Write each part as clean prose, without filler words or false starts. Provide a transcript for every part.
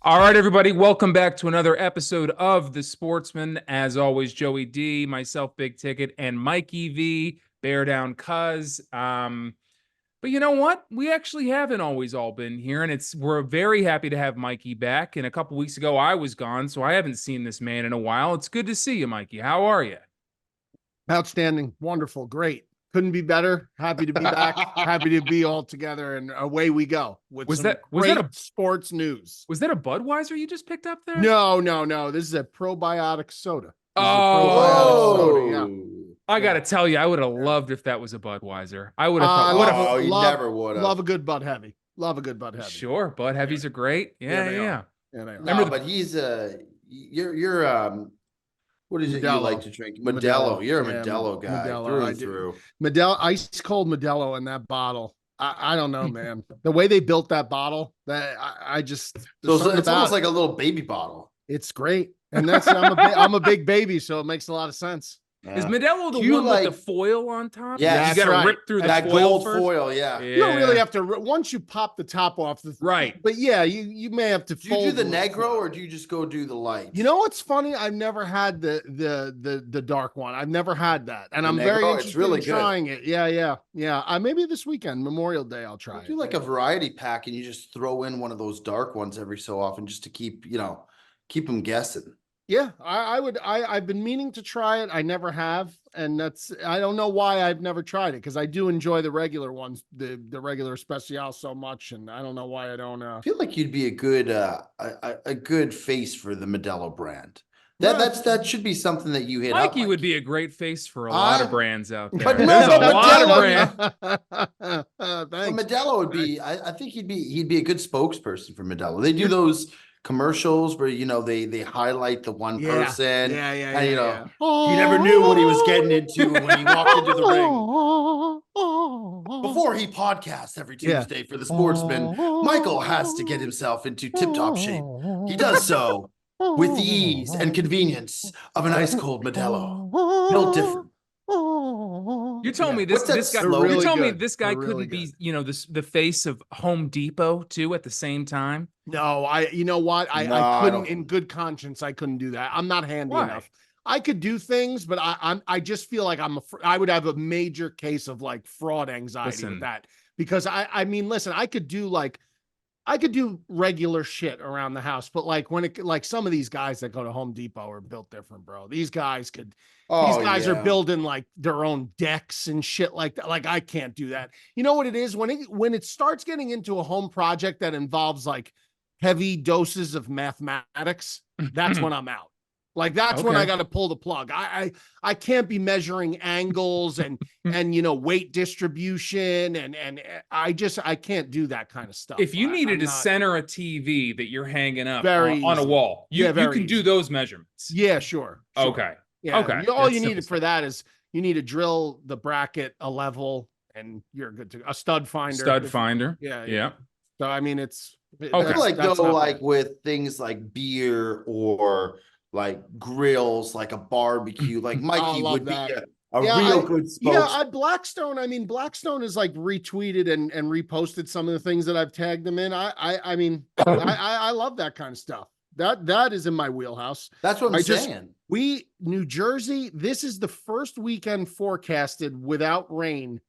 All right, everybody, welcome back to another episode of The Sportsman. As always, Joey D, myself, Big Ticket, and Mikey V, Bear Down Cuz. But you know what? We actually haven't always all been here, and we're very happy to have Mikey back. And a couple weeks ago, I was gone, so I haven't seen this man in a while. It's good to see you, Mikey. How are you? Outstanding. Wonderful. Great. Couldn't be better. Happy to be back. Happy to be all together, and away we go with Was some that great a sports news. Was that a Budweiser you just picked up there? No. This is a probiotic soda. I gotta tell you, I would have loved if that was a Budweiser. I would have thought. You never would have. Love a good Bud Heavy. Love a good Bud Heavy. Sure, Bud Heavies are great. Yeah. No, but he's you're what is it you like to drink? Modelo. You're a Modelo guy through and through. Modelo, ice cold Modelo in that bottle. I don't know, man. The way they built that bottle, that I just it's almost like a little baby bottle. It's great, and I'm a big baby, so it makes a lot of sense. Yeah. Is Modelo the one with the foil on top? Yeah, you got to rip through that gold first? foil. Yeah, you don't really have to. Once you pop the top off, right? But yeah, you may have to. Do you do the Negro or do you just go do the light? You know what's funny? I've never had the dark one. I've never had that, and I'm very interested in trying it. Yeah. Maybe this weekend, Memorial Day, I'll try it. Do like a variety pack, and you just throw in one of those dark ones every so often, just to keep them guessing. Yeah, I would. I've been meaning to try it. I never have, and I don't know why I've never tried it, because I do enjoy the regular ones, the regular Especial so much, and I don't know why I don't. I feel like you'd be a good face for the Modelo brand. That should be something that you hit. Mikey would be a great face for a lot of brands out there. But there's a lot of brands. Modelo would be. I think he'd be a good spokesperson for Modelo. They do those commercials where they highlight the one person. And you never knew what he was getting into when he walked into the ring. Before he podcasts every Tuesday for the Sportsman, Michael has to get himself into tip-top shape. He does so with the ease and convenience of an ice cold Modelo, built different. You told me this guy couldn't be, the face of Home Depot too at the same time. No, you know what? I couldn't, in good conscience, I couldn't do that. I'm not handy enough. I could do things, but I just feel like I would have a major case of like fraud anxiety with that, because I mean, listen, I could do regular shit around the house, but like some of these guys that go to Home Depot are built different, bro. These guys are building like their own decks and shit like that. Like I can't do that. You know what it is? When it starts getting into a home project that involves like heavy doses of mathematics, that's when I'm out. Like that's when I got to pull the plug. I can't be measuring angles and weight distribution and I can't do that kind of stuff. If you needed to center a TV that you're hanging up on a wall, you can do those measurements. Yeah, sure. Okay. Yeah. Okay. All you needed for that is you need to drill the bracket a level and you're good to go. A stud finder. Yeah. So I mean, it's I feel like like with things like beer or like grills, like a barbecue, like Mikey would be a real good spokesman. Yeah, Blackstone is like retweeted and reposted some of the things that I've tagged them in. I mean, I love that kind of stuff. That is in my wheelhouse. That's what I'm saying. New Jersey, this is the first weekend forecasted without rain.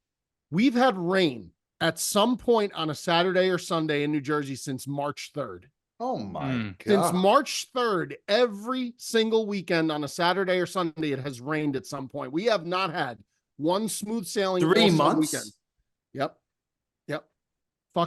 We've had rain at some point on a Saturday or Sunday in New Jersey since March 3rd. Oh my God. Since March 3rd, every single weekend on a Saturday or Sunday, it has rained at some point. We have not had one smooth sailing 3 months. Weekend. Yep.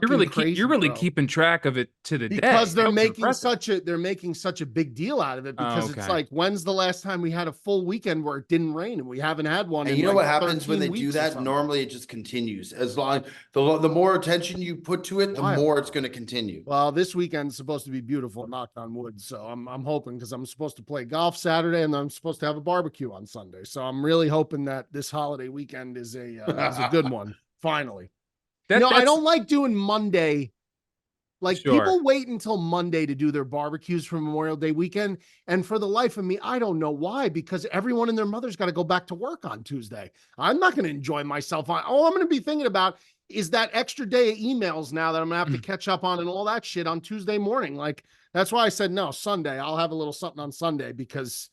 You're really keeping track of it to the day, because they're making such a big deal out of it, because it's like, when's the last time we had a full weekend where it didn't rain? And we haven't had one. And you know what happens when they do that? Normally it just continues. As long the more attention you put to it, the more it's going to continue. Well, this weekend is supposed to be beautiful, knock on wood. So I'm hoping, because I'm supposed to play golf Saturday and I'm supposed to have a barbecue on Sunday. So I'm really hoping that this holiday weekend is a good one. Finally. I don't like doing Monday. Like people wait until Monday to do their barbecues for Memorial Day weekend. And for the life of me, I don't know why, because everyone and their mother's got to go back to work on Tuesday. I'm not going to enjoy myself. All I'm going to be thinking about is that extra day of emails now that I'm going to have to catch up on and all that shit on Tuesday morning. Like, That's why I said, no, Sunday, I'll have a little something on Sunday because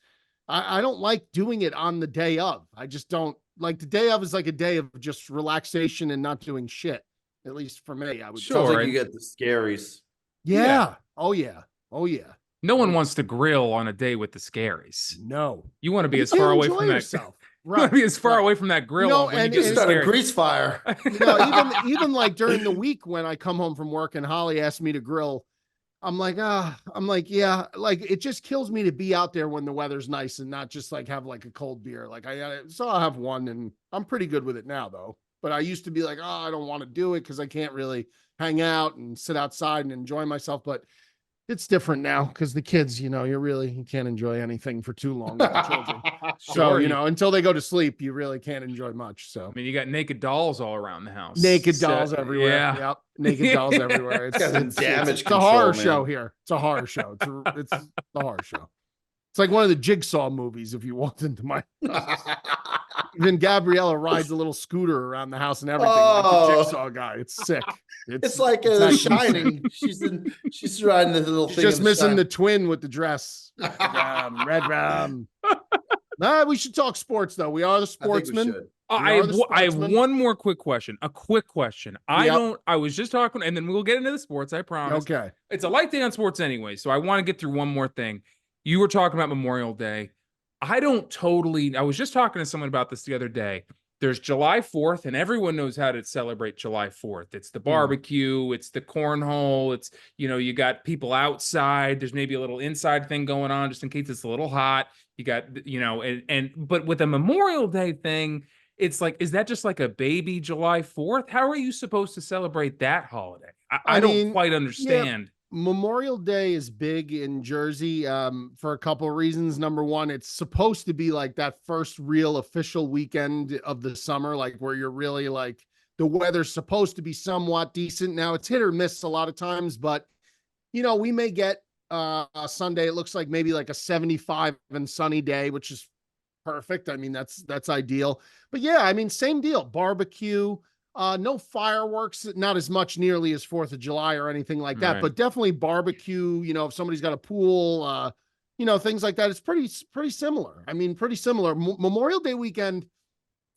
I don't like doing it on the day of. I just don't like the day of is like a day of just relaxation and not doing shit. At least for me, I would. Sounds like you get the scaries. Yeah. Oh yeah. Oh yeah. No one wants to grill on a day with the scaries. No. You want to be as far away from that. Right. You want to be as far away from that grill when you start a grease fire. Even like during the week when I come home from work and Holly asks me to grill, I'm like, yeah, like it just kills me to be out there when the weather's nice and not just like have like a cold beer. Like so I'll have one and I'm pretty good with it now though. But I used to be like, I don't want to do it because I can't really hang out and sit outside and enjoy myself. But it's different now because the kids, you can't enjoy anything for too long with the children. So, until they go to sleep, you really can't enjoy much. So, I mean, you got naked dolls all around the house. Naked dolls everywhere. Yeah. Yep. Naked dolls everywhere. It's a horror show here. It's a horror show. It's a horror show. It's like one of the Jigsaw movies. If you walked into my, then Gabriella rides a little scooter around the house and everything. Like the Jigsaw guy. It's sick. It's like a Shining. She's riding the little thing. Just missing the twin with the dress. Red rum. Nah, we should talk sports though. We are the Sportsmen. I have one more quick question. A quick question. I was just talking, and then we'll get into the sports. I promise. Okay. It's a light day on sports anyway, so I want to get through one more thing. You were talking about Memorial Day. I was just talking to someone about this the other day. There's July 4th, and everyone knows how to celebrate July 4th. It's the barbecue, it's the cornhole, it's, you got people outside. There's maybe a little inside thing going on just in case it's a little hot. You got, but with a Memorial Day thing, it's like, is that just like a baby July 4th? How are you supposed to celebrate that holiday? I don't quite understand. Yeah. Memorial Day is big in Jersey for a couple of reasons. Number one, it's supposed to be like that first real official weekend of the summer, like where you're really like the weather's supposed to be somewhat decent. Now it's hit or miss a lot of times, but we may get a Sunday. It looks like maybe like a 75 and sunny day, which is perfect. I mean, that's ideal. But yeah, I mean, same deal. Barbecue. No fireworks, not as much nearly as 4th of July or anything like that, but definitely barbecue, if somebody's got a pool, things like that. It's pretty similar. I mean, pretty similar. Memorial Day weekend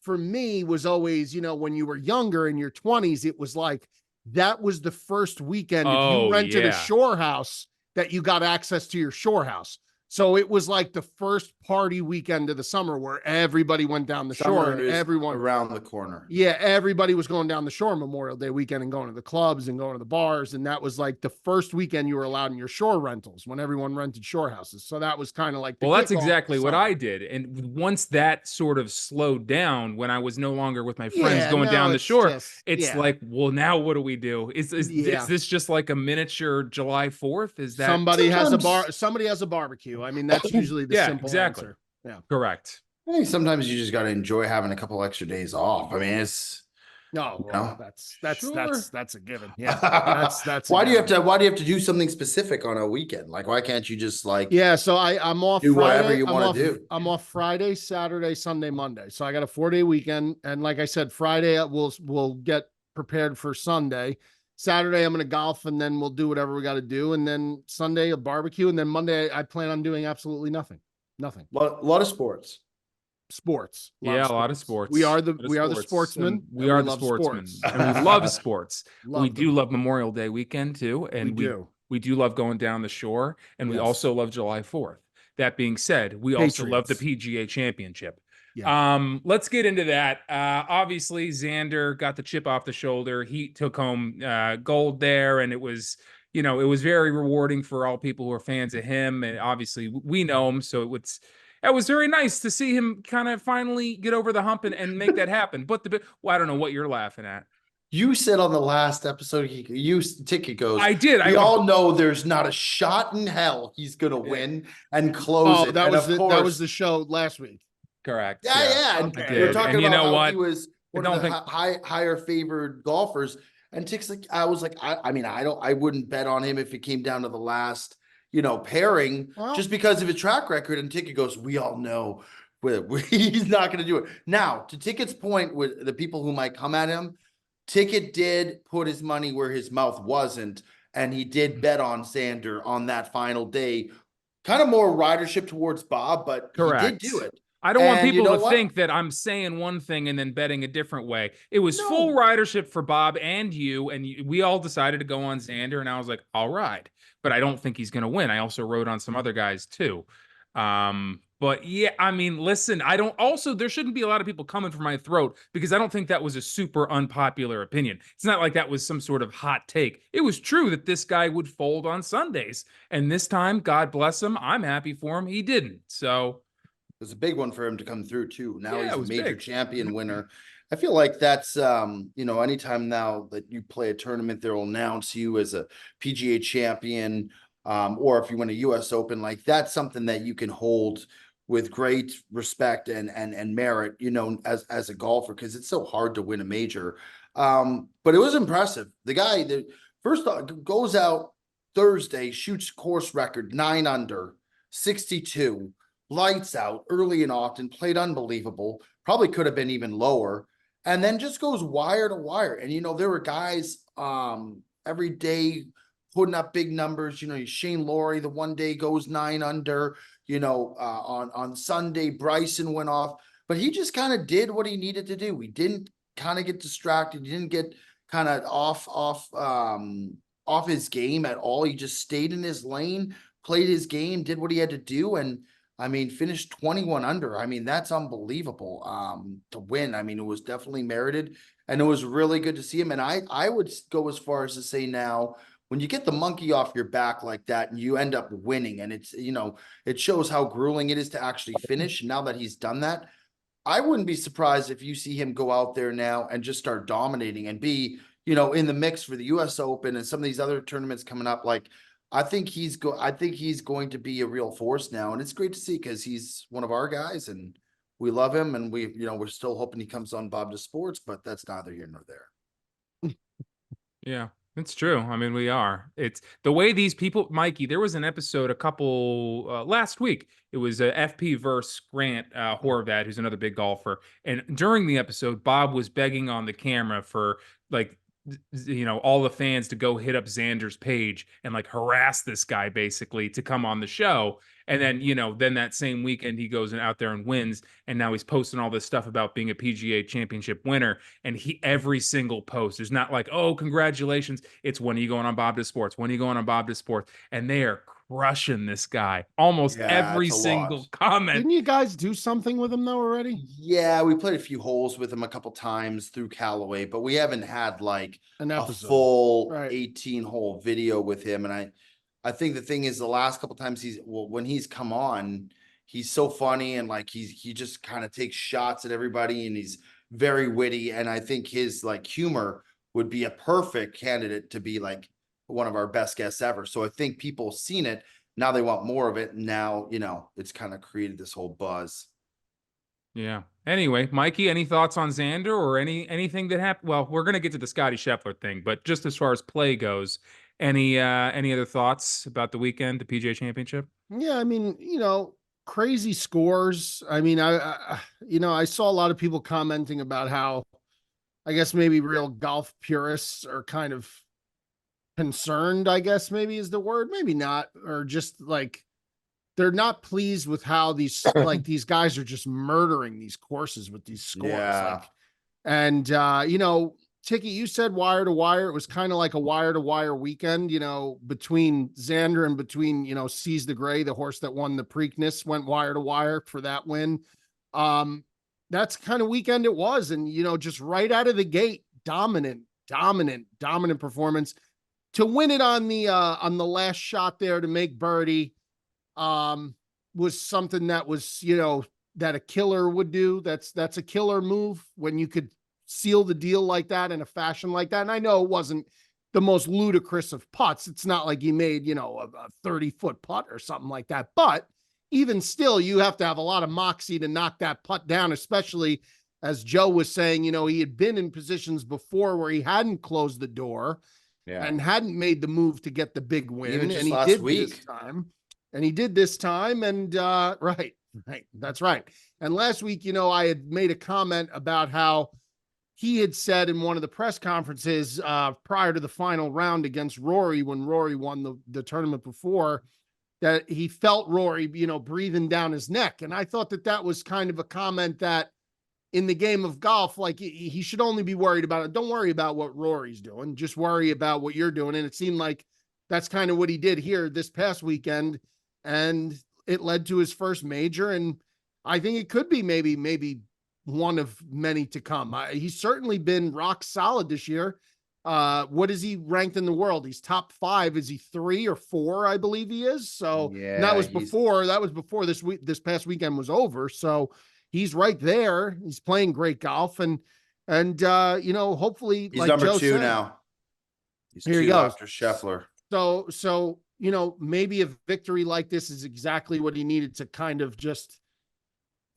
for me was always, when you were younger in your 20s, it was like, that was the first weekend. If you rented a shore house that you got access to your shore house. So it was like the first party weekend of the summer where everybody went down the shore and everyone around the corner. Yeah. Everybody was going down the shore Memorial Day weekend and going to the clubs and going to the bars. And that was like the first weekend you were allowed in your shore rentals when everyone rented shore houses. So that was kind of like, that's exactly what I did. And once that sort of slowed down, when I was no longer with my friends going down the shore, it's like, well, now what do we do? Is this just like a miniature July 4th? Is that somebody has a barbecue? I mean, that's usually the simple answer. Yeah, correct. I think sometimes you just got to enjoy having a couple extra days off. I mean, it's that's a given. Yeah, that's. Why do you have to do something specific on a weekend? Like, why can't you just like? Yeah, so I'm off. Do Friday, whatever you want to do. I'm off Friday, Saturday, Sunday, Monday. So I got a 4-day weekend, and like I said, Friday we'll get prepared for Sunday. Saturday, I'm going to golf, and then we'll do whatever we got to do. And then Sunday, a barbecue. And then Monday, I plan on doing absolutely nothing. Nothing. A lot of sports. Sports. A lot of sports. We are the Sportsmen. We are the Sportsmen. And we love sports. We do love Memorial Day weekend, too. And we do love going down the shore. And we also love July 4th. That being said, we also love the PGA Championship. Yeah. Let's get into that. Obviously, Xander got the chip off the shoulder. He took home gold there, and it was very rewarding for all people who are fans of him. And obviously, we know him, so it was very nice to see him kind of finally get over the hump and make that happen. But I don't know what you're laughing at. You said on the last episode, Ticket goes. I did. We all know there's not a shot in hell he's going to win and close it. That was the show last week. Correct. Yeah. Okay. We're talking about how he was one of the higher favored golfers. And Tick's like, I was like, I wouldn't bet on him if it came down to the last, pairing, just because of his track record. And Ticket goes, we all know he's not going to do it. Now, to Ticket's point with the people who might come at him, Ticket did put his money where his mouth wasn't and he did bet on Xander on that final day. Kind of more ridership towards Bob, but correct. He did do it. I don't want people to think that I'm saying one thing and then betting a different way. It was full ridership for Bob and you, and we all decided to go on Xander, and I was like, I'll ride. But I don't think he's going to win. I also rode on some other guys too. But yeah, I mean, listen, there shouldn't be a lot of people coming for my throat because I don't think that was a super unpopular opinion. It's not like that was some sort of hot take. It was true that this guy would fold on Sundays. And this time, God bless him, I'm happy for him, he didn't. So it was a big one for him to come through too. Now he's a major champion winner. I feel like that's, anytime now that you play a tournament, they'll announce you as a PGA champion, or if you win a US Open, like that's something that you can hold with great respect and merit, as a golfer, because it's so hard to win a major. But it was impressive. The guy that first goes out Thursday, shoots course record 9 under, 62. Lights out early and often, played unbelievable, probably could have been even lower, and then just goes wire to wire. And there were guys every day putting up big numbers. Shane Lowry, the one day goes 9 under. On Sunday Bryson went off, but he just kind of did what he needed to do. He didn't kind of get distracted. He didn't get kind of off his game at all. He just stayed in his lane, played his game, did what he had to do, and finished 21 under. That's unbelievable to win. It was definitely merited, and it was really good to see him. And I would go as far as to say now, when you get the monkey off your back like that and you end up winning, and it's, it shows how grueling it is to actually finish. Now that he's done that, I wouldn't be surprised if you see him go out there now and just start dominating and be, in the mix for the US Open and some of these other tournaments coming up. Like, I think he's going to be a real force now, and it's great to see because he's one of our guys and we love him, and we're still hoping he comes on Bob to Sports, but that's neither here nor there. Yeah, it's true. We are. It's the way these people, Mikey. There was an episode last week. It was FP versus Grant Horvat, who's another big golfer, and during the episode, Bob was begging on the camera for all the fans to go hit up Xander's page and harass this guy basically to come on the show. And then that same weekend he goes out there and wins, and now he's posting all this stuff about being a PGA Championship winner. And every single post is not like, oh, congratulations. It's, when are you going on Bob to Sports? When are you going on Bob to Sports? And they are crushing this guy. Almost every single comment. Didn't you guys do something with him though already? Yeah, we played a few holes with him a couple times through Callaway, but we haven't had a full 18-hole video with him. And I think the thing is, the last couple times when he's come on, he's so funny, and he just kind of takes shots at everybody, and he's very witty. And I think his humor would be a perfect candidate to be one of our best guests ever. So I think people have seen it. Now they want more of it. And now, it's kind of created this whole buzz. Yeah. Anyway, Mikey, any thoughts on Xander or anything that happened? Well, we're going to get to the Scottie Scheffler thing, but just as far as play goes, any other thoughts about the weekend, the PGA Championship? Yeah. Crazy scores. I saw a lot of people commenting about how, I guess maybe real golf purists are kind of concerned, I guess maybe is the word, maybe not, or just they're not pleased with how these these guys are just murdering these courses with these scores. Yeah. Tiki, you said wire to wire. It was kind of like a wire to wire weekend, between Xander and between, Seize the Gray, the horse that won the Preakness, went wire to wire for that win. That's kind of weekend it was. And, just right out of the gate, dominant performance. To win it on the last shot there to make birdie was something that was, that a killer would do. That's a killer move when you could seal the deal like that in a fashion like that. And I know it wasn't the most ludicrous of putts. It's not like he made, a 30-foot putt or something like that. But even still, you have to have a lot of moxie to knock that putt down, especially as Joe was saying, he had been in positions before where he hadn't closed the door. Yeah. And hadn't made the move to get the big win. Even just and he last did week. this time. And he did this time. And right. That's right. And last week, I had made a comment about how he had said in one of the press conferences prior to the final round against Rory, when Rory won the tournament before, that he felt Rory, breathing down his neck. And I thought that was kind of a comment that in the game of golf, like he should only be worried about it. Don't worry about what Rory's doing. Just worry about what you're doing. And it seemed like that's kind of what he did here this past weekend. And it led to his first major. And I think it could be maybe one of many to come. He's certainly been rock solid this year. What is he ranked in the world? He's top 5. Is he 3 or 4? I believe he is. So that was before this past weekend was over. So he's right there. He's playing great golf and hopefully he's like number Joe 2 said, now. He's here 2 he goes after Scheffler. So maybe a victory like this is exactly what he needed to kind of just,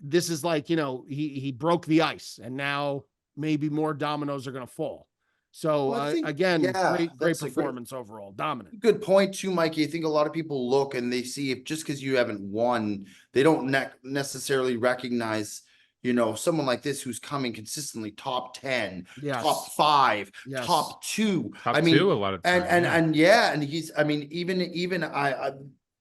this is like, he broke the ice and now maybe more dominoes are going to fall. So again, great performance overall, dominant. Good point too, Mikey. I think a lot of people look and they see if just because you haven't won, they don't necessarily recognize, someone like this who's coming consistently top 10, top 5, top 2. Top 2 a lot of times. And he's, even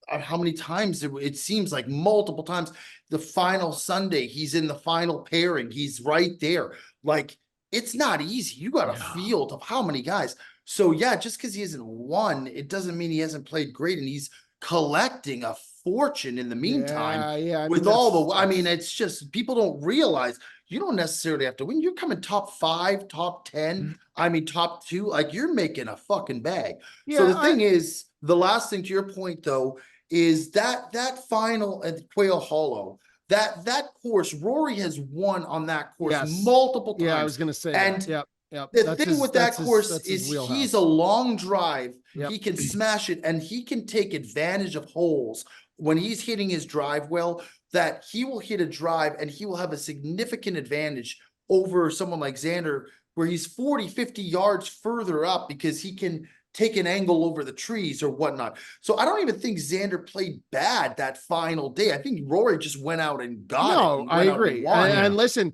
how many times it seems like multiple times the final Sunday, he's in the final pairing. He's right there. Like, it's not easy. You got a field of how many guys. So just because he hasn't won, it doesn't mean he hasn't played great, and he's collecting a fortune in the meantime. It's just people don't realize you don't necessarily have to win. You're coming top 5, top 10. Top 2. Like, you're making a fucking bag. So the thing is, the last thing to your point though is that final at Quail Hollow. That course, Rory has won on that course multiple times. Yeah, I was going to say and that. Yep. The thing with that course is he's a long drive. Yep. He can smash it, and he can take advantage of holes when he's hitting his drive well, that he will hit a drive and he will have a significant advantage over someone like Xander, where he's 40, 50 yards further up because he can take an angle over the trees or whatnot. So I don't even think Xander played bad that final day. I think Rory just went out and got it. No, I agree. And listen,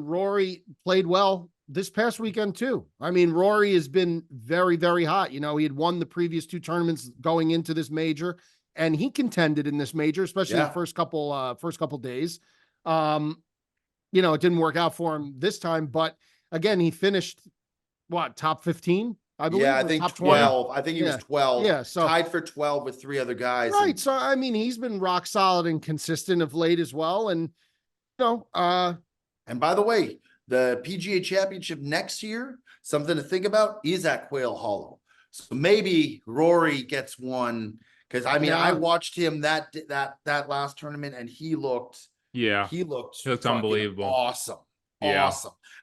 Rory played well this past weekend too. Rory has been very, very hot. He had won the previous 2 tournaments going into this major, and he contended in this major, especially the first couple days. It didn't work out for him this time, but again, he finished top 15. I believe. I think 12. I think he was 12. Yeah, so tied for 12 with 3 other guys. Right. So he's been rock solid and consistent of late as well. And and by the way, the PGA Championship next year, something to think about, is at Quail Hollow. So maybe Rory gets one, because I watched him that last tournament, and he looked unbelievable, awesome.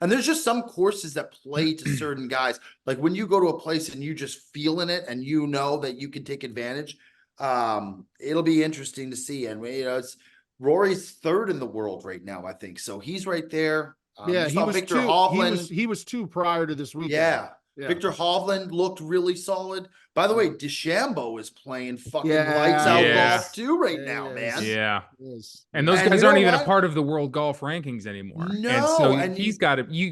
And there's just some courses that play to certain guys. Like when you go to a place and you just feeling it and you know that you can take advantage, it'll be interesting to see. And it's Rory's 3rd in the world right now, I think. So he's right there. He was Victor Hovland. He was 2 prior to this weekend. Yeah. Victor Hovland looked really solid. By the way, DeChambeau is playing fucking lights out golf too now, man. Yeah. And those guys aren't even a part of the world golf rankings anymore. No. And so you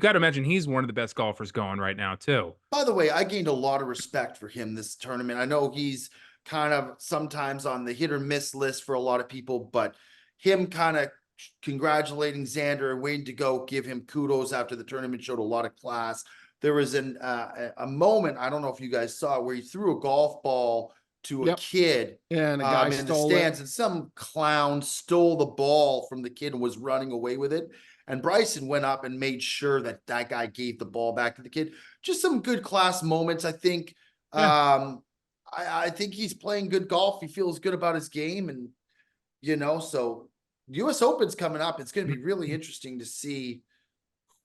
got to imagine he's one of the best golfers going right now too. By the way, I gained a lot of respect for him this tournament. I know he's kind of sometimes on the hit or miss list for a lot of people, but him kind of congratulating Xander and waiting to go give him kudos after the tournament showed a lot of class. There was a moment, I don't know if you guys saw it, where he threw a golf ball to a kid and a guy in the stands, and some clown stole the ball from the kid and was running away with it. And Bryson went up and made sure that guy gave the ball back to the kid. Just some good class moments, I think. I think he's playing good golf. He feels good about his game, and so U.S. Open's coming up. It's going to be really interesting to see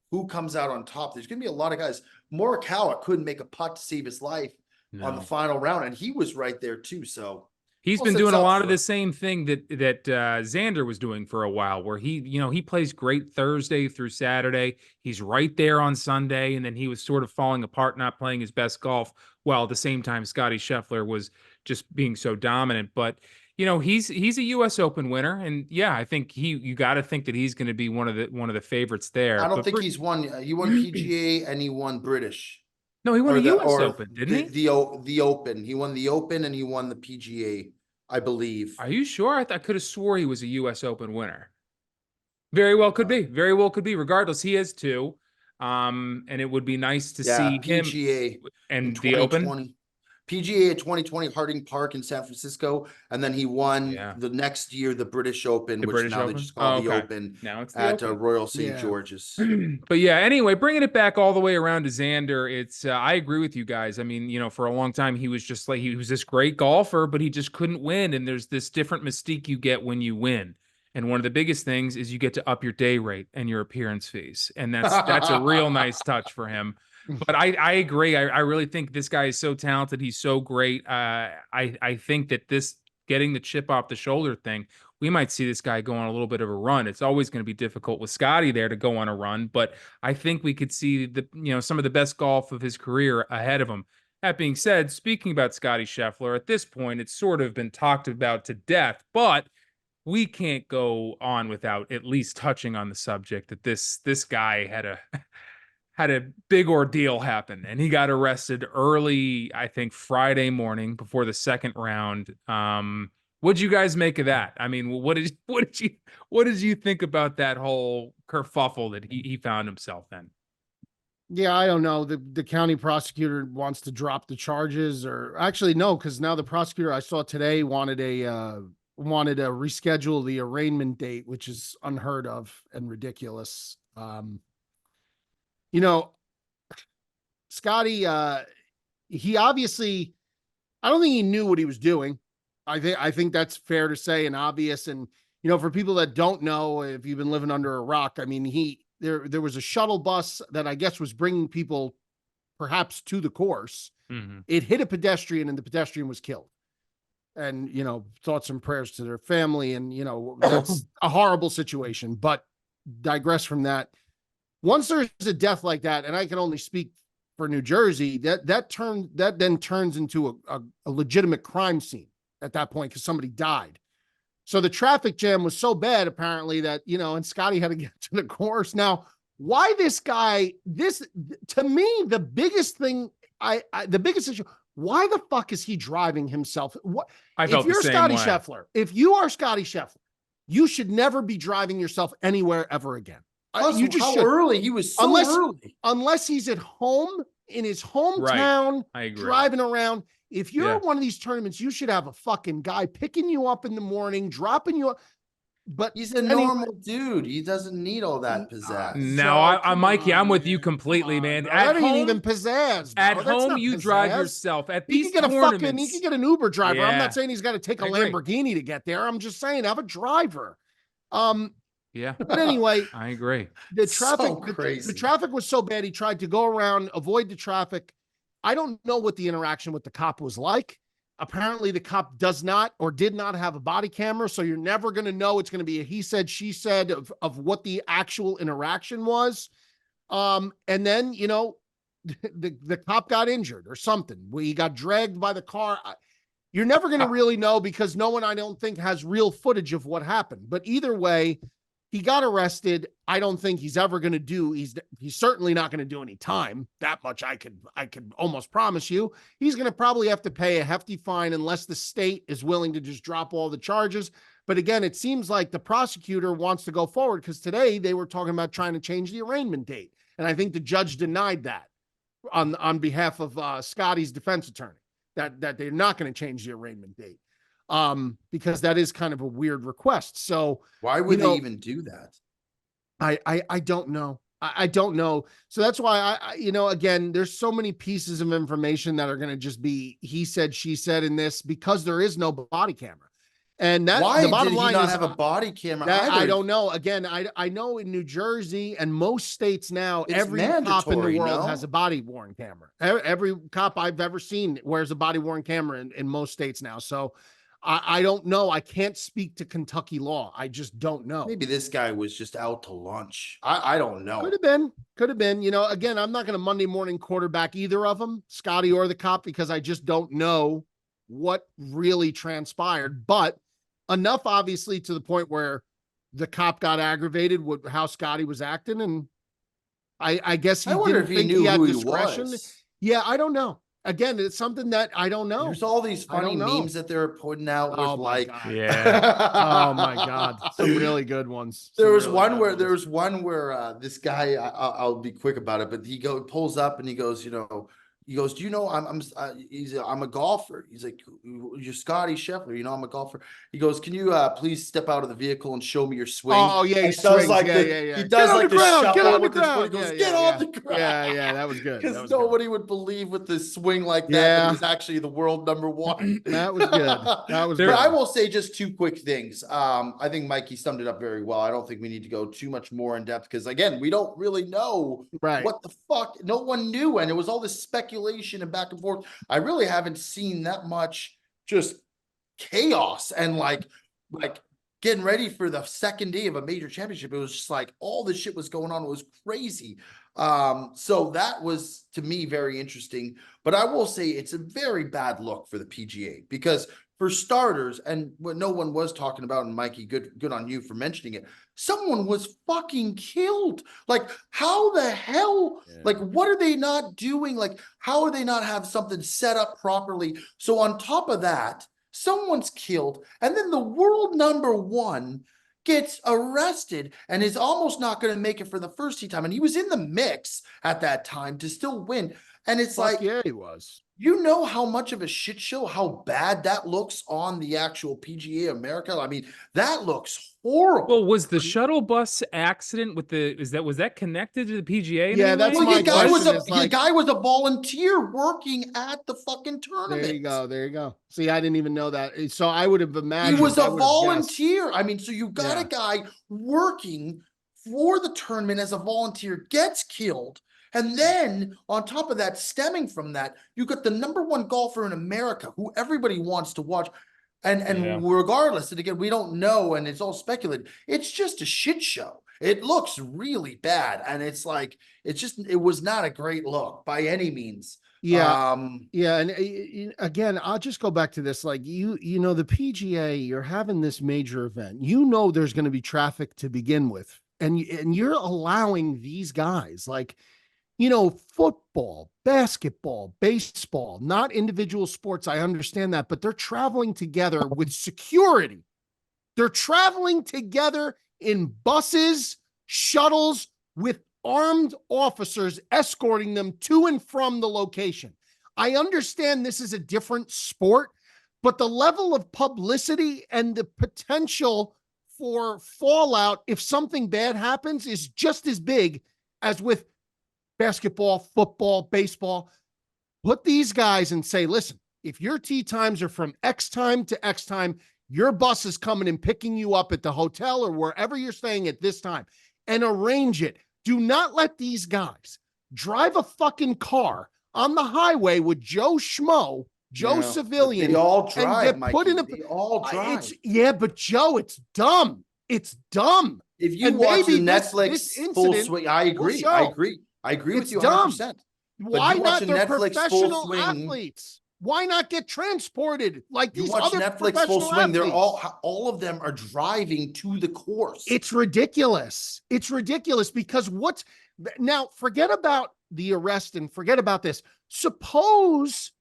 who comes out on top. There's going to be a lot of guys. Morikawa couldn't make a putt to save his life on the final round, and he was right there too. So he's been doing a lot of the same thing that Xander was doing for a while, where he plays great Thursday through Saturday. He's right there on Sunday, and then he was sort of falling apart, not playing his best golf, while at the same time Scottie Scheffler was just being so dominant. But he's a U.S. Open winner, and yeah, I think you got to think that he's going to be one of the favorites there. I don't think he's won. He won PGA and he won British. No, he won a U.S. Open, didn't he? The Open. He won the Open and he won the PGA, I believe. Are you sure? I could have swore he was a U.S. Open winner. Very well could be. Very well could be. Regardless, he has two. And it would be nice to see PGA him and the Open. PGA at 2020 Harding Park in San Francisco, and then he won the next year the British Open, which now they just call the Open. Now it's at Royal St. George's. But yeah, anyway, bringing it back all the way around to Xander, it's I agree with you guys. I mean, for a long time he was just like he was this great golfer, but he just couldn't win. And there's this different mystique you get when you win. And one of the biggest things is you get to up your day rate and your appearance fees, and that's a real nice touch for him. But I agree. I really think this guy is so talented. He's so great. I think that this getting the chip off the shoulder thing, we might see this guy go on a little bit of a run. It's always going to be difficult with Scottie there to go on a run, but I think we could see some of the best golf of his career ahead of him. That being said, speaking about Scottie Scheffler, at this point, it's sort of been talked about to death, but we can't go on without at least touching on the subject that this guy had a big ordeal happen, and he got arrested early, I think Friday morning before the second round. What'd you guys make of that? I mean, what did you think about that whole kerfuffle that he found himself in? Yeah, I don't know. The county prosecutor wants to drop the charges, or actually no, because now the prosecutor I saw today wanted to reschedule the arraignment date, which is unheard of and ridiculous. Scottie, he obviously, I don't think he knew what he was doing. I think that's fair to say and obvious. And, for people that don't know, if you've been living under a rock, I mean, there was a shuttle bus that I guess was bringing people perhaps to the course. Mm-hmm. It hit a pedestrian and the pedestrian was killed. And, thoughts and prayers to their family. And, that's a horrible situation, but digress from that. Once there's a death like that, and I can only speak for New Jersey, that then turns into a legitimate crime scene at that point because somebody died. So the traffic jam was so bad, apparently, that, and Scottie had to get to the course. Now, why this guy, to me, the biggest thing, the biggest issue, why the fuck is he driving himself? If you're Scottie Scheffler, if you are Scottie Scheffler, you should never be driving yourself anywhere ever again. You just how early he was so early. Unless he's at home in his hometown, driving around. If you're at one of these tournaments, you should have a fucking guy picking you up in the morning, dropping you up. But he's a normal dude. He doesn't need all that pizzazz. No, I'm Mikey. I'm with you completely, man. That ain't even pizzazz. Bro. At home, you drive yourself. At these tournaments, he can get an Uber driver. I'm not saying he's got to take a Lamborghini to get there. I'm just saying have a driver. Yeah. But anyway, I agree. The traffic was so bad. He tried to go around, avoid the traffic. I don't know what the interaction with the cop was like. Apparently the cop does not or did not have a body camera. So you're never going to know. It's going to be a he said, she said of what the actual interaction was. And then, the cop got injured or something. He got dragged by the car. You're never going to really know because no one, I don't think, has real footage of what happened. But either way, he got arrested. I don't think he's ever going to do. He's certainly not going to do any time. That much I could almost promise you. He's going to probably have to pay a hefty fine unless the state is willing to just drop all the charges. But again, it seems like the prosecutor wants to go forward because today they were talking about trying to change the arraignment date. And I think the judge denied that on behalf of Scottie's defense attorney, that they're not going to change the arraignment date. Because that is kind of a weird request. So why would they even do that? I don't know. I don't know. So that's why again, there's so many pieces of information that are going to just be, he said, she said in this, because there is no body camera. And that why the bottom did he line not is, have a body camera? I don't know. Again, I know in New Jersey and most states now, it's every cop in the world has a body worn camera. Every cop I've ever seen wears a body worn camera in most states now. So I don't know. I can't speak to Kentucky law. I just don't know. Maybe this guy was just out to lunch. I don't know. Could have been. Again, I'm not going to Monday morning quarterback either of them, Scottie or the cop, because I just don't know what really transpired. But enough, obviously, to the point where the cop got aggravated with how Scottie was acting. And I guess he didn't think he had discretion. Yeah, I don't know. Again, it's something that I don't know. There's all these funny memes that they're putting out with like, yeah. Oh my God. Some really good ones. There was one where this guy, I'll be quick about it, but he pulls up and he goes, do you know, I'm a golfer. He's like, you're Scottie Scheffler. I'm a golfer. He goes, can you please step out of the vehicle and show me your swing? Oh yeah, he does like he does like the ground. Get on the ground. Get on the ground. Yeah, that was good. Because nobody would believe with this swing like that he was actually the world number one. That was good. That was good. But I will say just two quick things. I think Mikey summed it up very well. I don't think we need to go too much more in depth because again, we don't really know what the fuck. No one knew, and it was all this speculation and back and forth. I really haven't seen that much just chaos and like getting ready for the second day of a major championship. It was just like all this shit was going on. It was crazy. So that was to me very interesting. But I will say it's a very bad look for the PGA because for starters, and what no one was talking about, and Mikey, good on you for mentioning it. Someone was fucking killed. Like, how the hell? Yeah. Like, what are they not doing? Like, how are they not have something set up properly? So on top of that, someone's killed, and then the world number one gets arrested and is almost not going to make it for the first tee time. And he was in the mix at that time to still win. And it's yeah, he was. You know how much of a shit show, how bad that looks on the actual PGA America. I mean, that looks horrible. Well, was the shuttle bus accident with was that connected to the PGA? Yeah, that's my question. The guy was a volunteer working at the fucking tournament. There you go. See, I didn't even know that. So I would have imagined he was a volunteer. I mean, so you got a guy working for the tournament as a volunteer gets killed. And then on top of that, stemming from that, you got the number one golfer in America who everybody wants to watch. And regardless, and again, we don't know, and it's all speculated. It's just a shit show. It looks really bad. And it's like, it was not a great look by any means. Yeah. And again, I'll just go back to this. Like, the PGA, you're having this major event. There's going to be traffic to begin with. And you're allowing these guys, like, football, basketball, baseball, not individual sports. I understand that, but they're traveling together with security. They're traveling together in buses, shuttles with armed officers escorting them to and from the location. I understand this is a different sport, but the level of publicity and the potential for fallout if something bad happens is just as big as with basketball, football, baseball. Put these guys and say, listen, if your tee times are from X time to X time, your bus is coming and picking you up at the hotel or wherever you're staying at this time, and arrange it. Do not let these guys drive a fucking car on the highway with Joe Schmo, Civilian. They all drive, and get put in they all drive. But Joe, it's dumb. It's dumb. If you watch the Netflix Full Swing, I agree. I agree with you 100%. Why not? They're professional athletes. Why not get transported like these other Netflix Full Swing? They're all of them are driving to the course. It's ridiculous. It's ridiculous because now forget about the arrest and forget about this. Suppose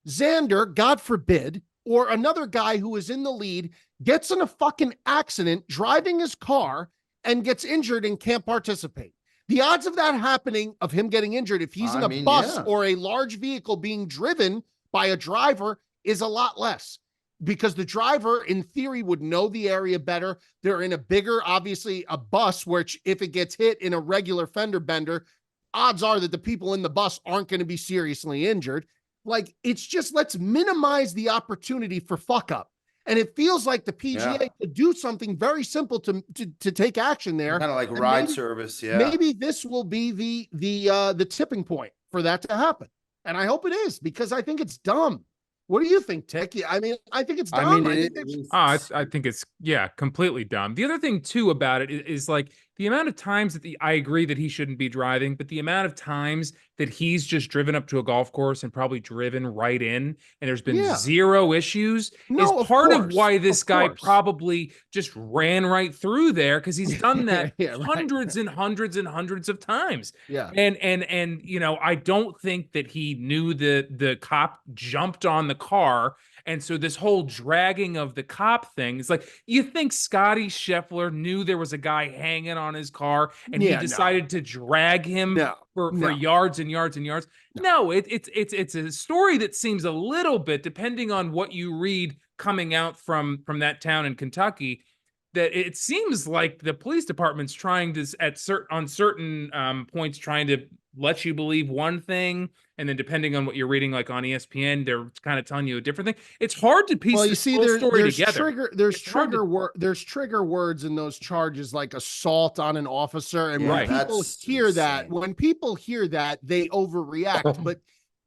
Xander, God forbid, or another guy who is in the lead gets in a fucking accident driving his car and gets injured and can't participate. The odds of that happening, of him getting injured, if he's in a bus or a large vehicle being driven by a driver, is a lot less because the driver, in theory, would know the area better. They're in a bigger, obviously, a bus, which if it gets hit in a regular fender bender, odds are that the people in the bus aren't going to be seriously injured. Like, it's just, let's minimize the opportunity for fuck up. And it feels like the PGA could do something very simple to take action there. Kind of like ride service. Yeah. Maybe this will be the tipping point for that to happen. And I hope it is, because I think it's dumb. What do you think, Tick? I mean, I think it's dumb. I think it's completely dumb. The other thing too about it is like, the amount of times that I agree that he shouldn't be driving, but the amount of times that he's just driven up to a golf course and probably driven right in, and there's been zero issues, is part of why this guy probably just ran right through there, because he's done that hundreds and hundreds and hundreds of times. Yeah. And you know, I don't think that he knew the cop jumped on the car. And so this whole dragging of the cop thing, it's like, you think Scottie Scheffler knew there was a guy hanging on his car and he decided to drag him for yards and yards and yards? No, it's a story that seems a little bit, depending on what you read coming out from that town in Kentucky, that it seems like the police department's trying to, on certain points, trying to let you believe one thing, and then depending on what you're reading, like on ESPN, they're kind of telling you a different thing. It's hard to piece this whole story together. There's trigger words in those charges, like assault on an officer, and when people hear that, they overreact. But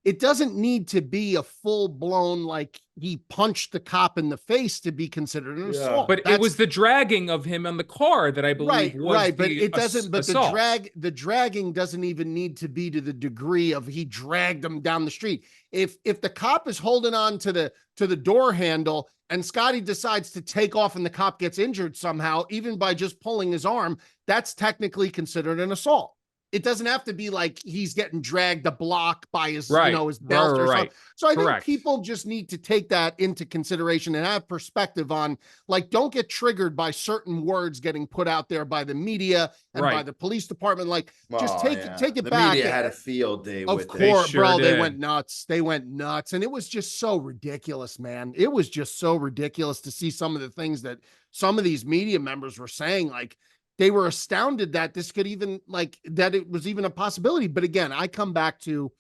it doesn't need to be a full-blown, like, he punched the cop in the face to be considered an assault. But it was the dragging of him on the car that I believe was but it doesn't. But the dragging doesn't even need to be to the degree of he dragged him down the street. If the cop is holding on to the door handle and Scottie decides to take off and the cop gets injured somehow, even by just pulling his arm, that's technically considered an assault. It doesn't have to be like he's getting dragged a block by his, his belt or something. So I think people just need to take that into consideration and have perspective on, like, don't get triggered by certain words getting put out there by the media and by the police department. Like, just take it the back. The media had a field day with it. Of course, bro, they went nuts. They went nuts. And it was just so ridiculous, man. It was just so ridiculous to see some of the things that some of these media members were saying. Like, they were astounded that this could even, like, that it was even a possibility. But again, I come back to,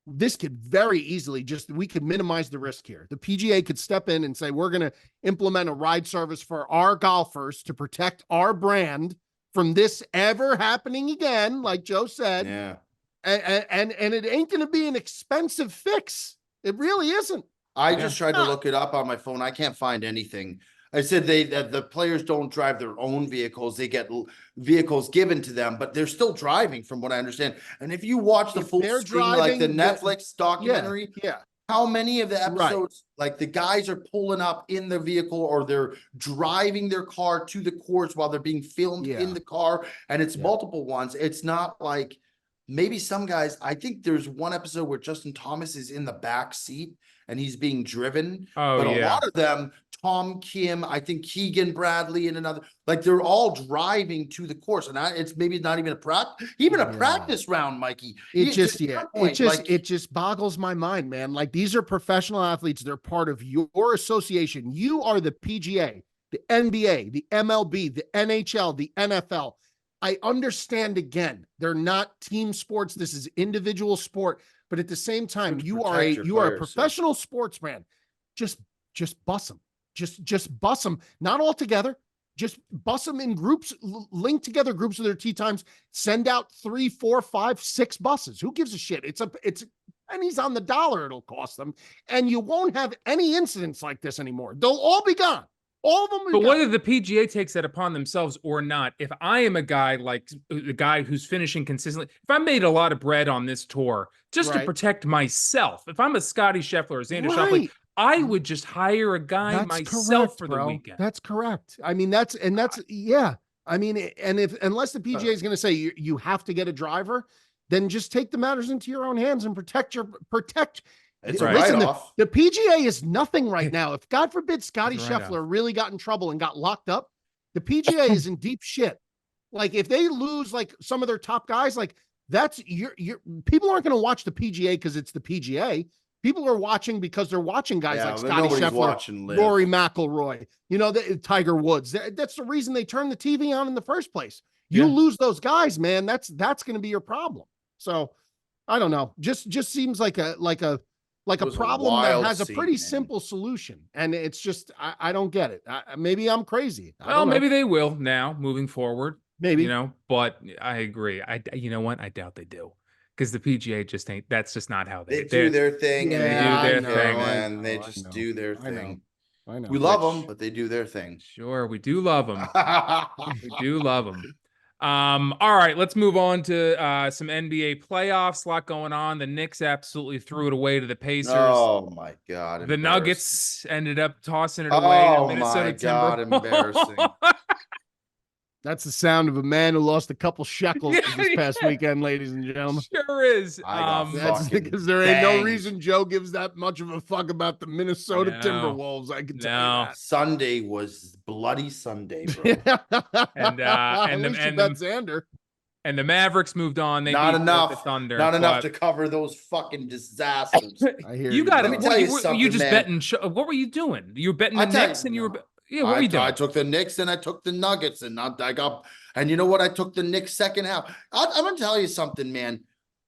this could very easily we could minimize the risk here. The PGA could step in and say, we're going to implement a ride service for our golfers to protect our brand from this ever happening again, like Joe said. Yeah. And it ain't going to be an expensive fix. It really isn't. I just tried to look it up on my phone. I can't find anything. I said the players don't drive their own vehicles. They get vehicles given to them, but they're still driving from what I understand. And if you watch the full screen, like the Netflix documentary, how many of the episodes, like the guys are pulling up in the vehicle or they're driving their car to the course while they're being filmed in the car, and it's multiple ones. It's not like, maybe some guys, I think there's one episode where Justin Thomas is in the back seat and he's being driven. But a lot of them, Tom Kim, I think Keegan Bradley and another, like, they're all driving to the course. And it's maybe not even a practice round, Mikey. It just boggles my mind, man. Like, these are professional athletes. They're part of your association. You are the PGA, the NBA, the MLB, the NHL, the NFL. I understand, again, they're not team sports. This is individual sport. But at the same time, you are a professional sportsman. Just bus them. Just bus them. Not all together. Just bus them in groups, link together groups of their tee times. Send out 3, 4, 5, 6 buses. Who gives a shit? It's pennies on the dollar it'll cost them. And you won't have any incidents like this anymore. They'll all be gone. All of them. But whether the PGA takes that upon themselves or not, if I am a guy like the guy who's finishing consistently, if I made a lot of bread on this tour just to protect myself, if I'm a Scottie Scheffler or Xander Schauffele, I would just hire a guy myself for the weekend. That's correct. I mean, yeah. I mean, and unless the PGA is going to say you have to get a driver, then just take the matters into your own hands and protect. It's a write-off. The PGA is nothing right now. If God forbid Scottie Scheffler really got in trouble and got locked up, the PGA is in deep shit. Like, if they lose like some of their top guys, like, that's people aren't going to watch the PGA because it's the PGA. People are watching because they're watching guys like Scottie Scheffler, Rory McIlroy, Tiger Woods. That's the reason they turn the TV on in the first place. You lose those guys, man. That's going to be your problem. So I don't know. Just seems like a problem that has a pretty simple solution. And it's just, I don't get it. Maybe I'm crazy. Well, maybe they will now moving forward. Maybe, but I agree. You know what? I doubt they do. Because the PGA just ain't, that's just not how they do their thing. And they just do their thing. I know. We love them, but they do their thing. Sure, we do love them. We do love them. All right, let's move on to some NBA playoffs. A lot going on. The Knicks absolutely threw it away to the Pacers. Oh my God. The Nuggets ended up tossing it away to Minnesota Timberwolves. Embarrassing. That's the sound of a man who lost a couple shekels this past weekend, ladies and gentlemen. Sure is. That's because there ain't no reason Joe gives that much of a fuck about the Minnesota Timberwolves. I can tell you that. Sunday was bloody Sunday, bro. and Xander. And the Mavericks moved on. They not beat enough. The Thunder. Not enough to cover those fucking disasters. I hear you. Got Let me tell you something, you just man. betting. What were you doing? You were betting the Knicks, and you were. Yeah, what were you doing? I took the Knicks and I took the Nuggets, and I got. And you know what? I took the Knicks second half. I'm gonna tell you something, man.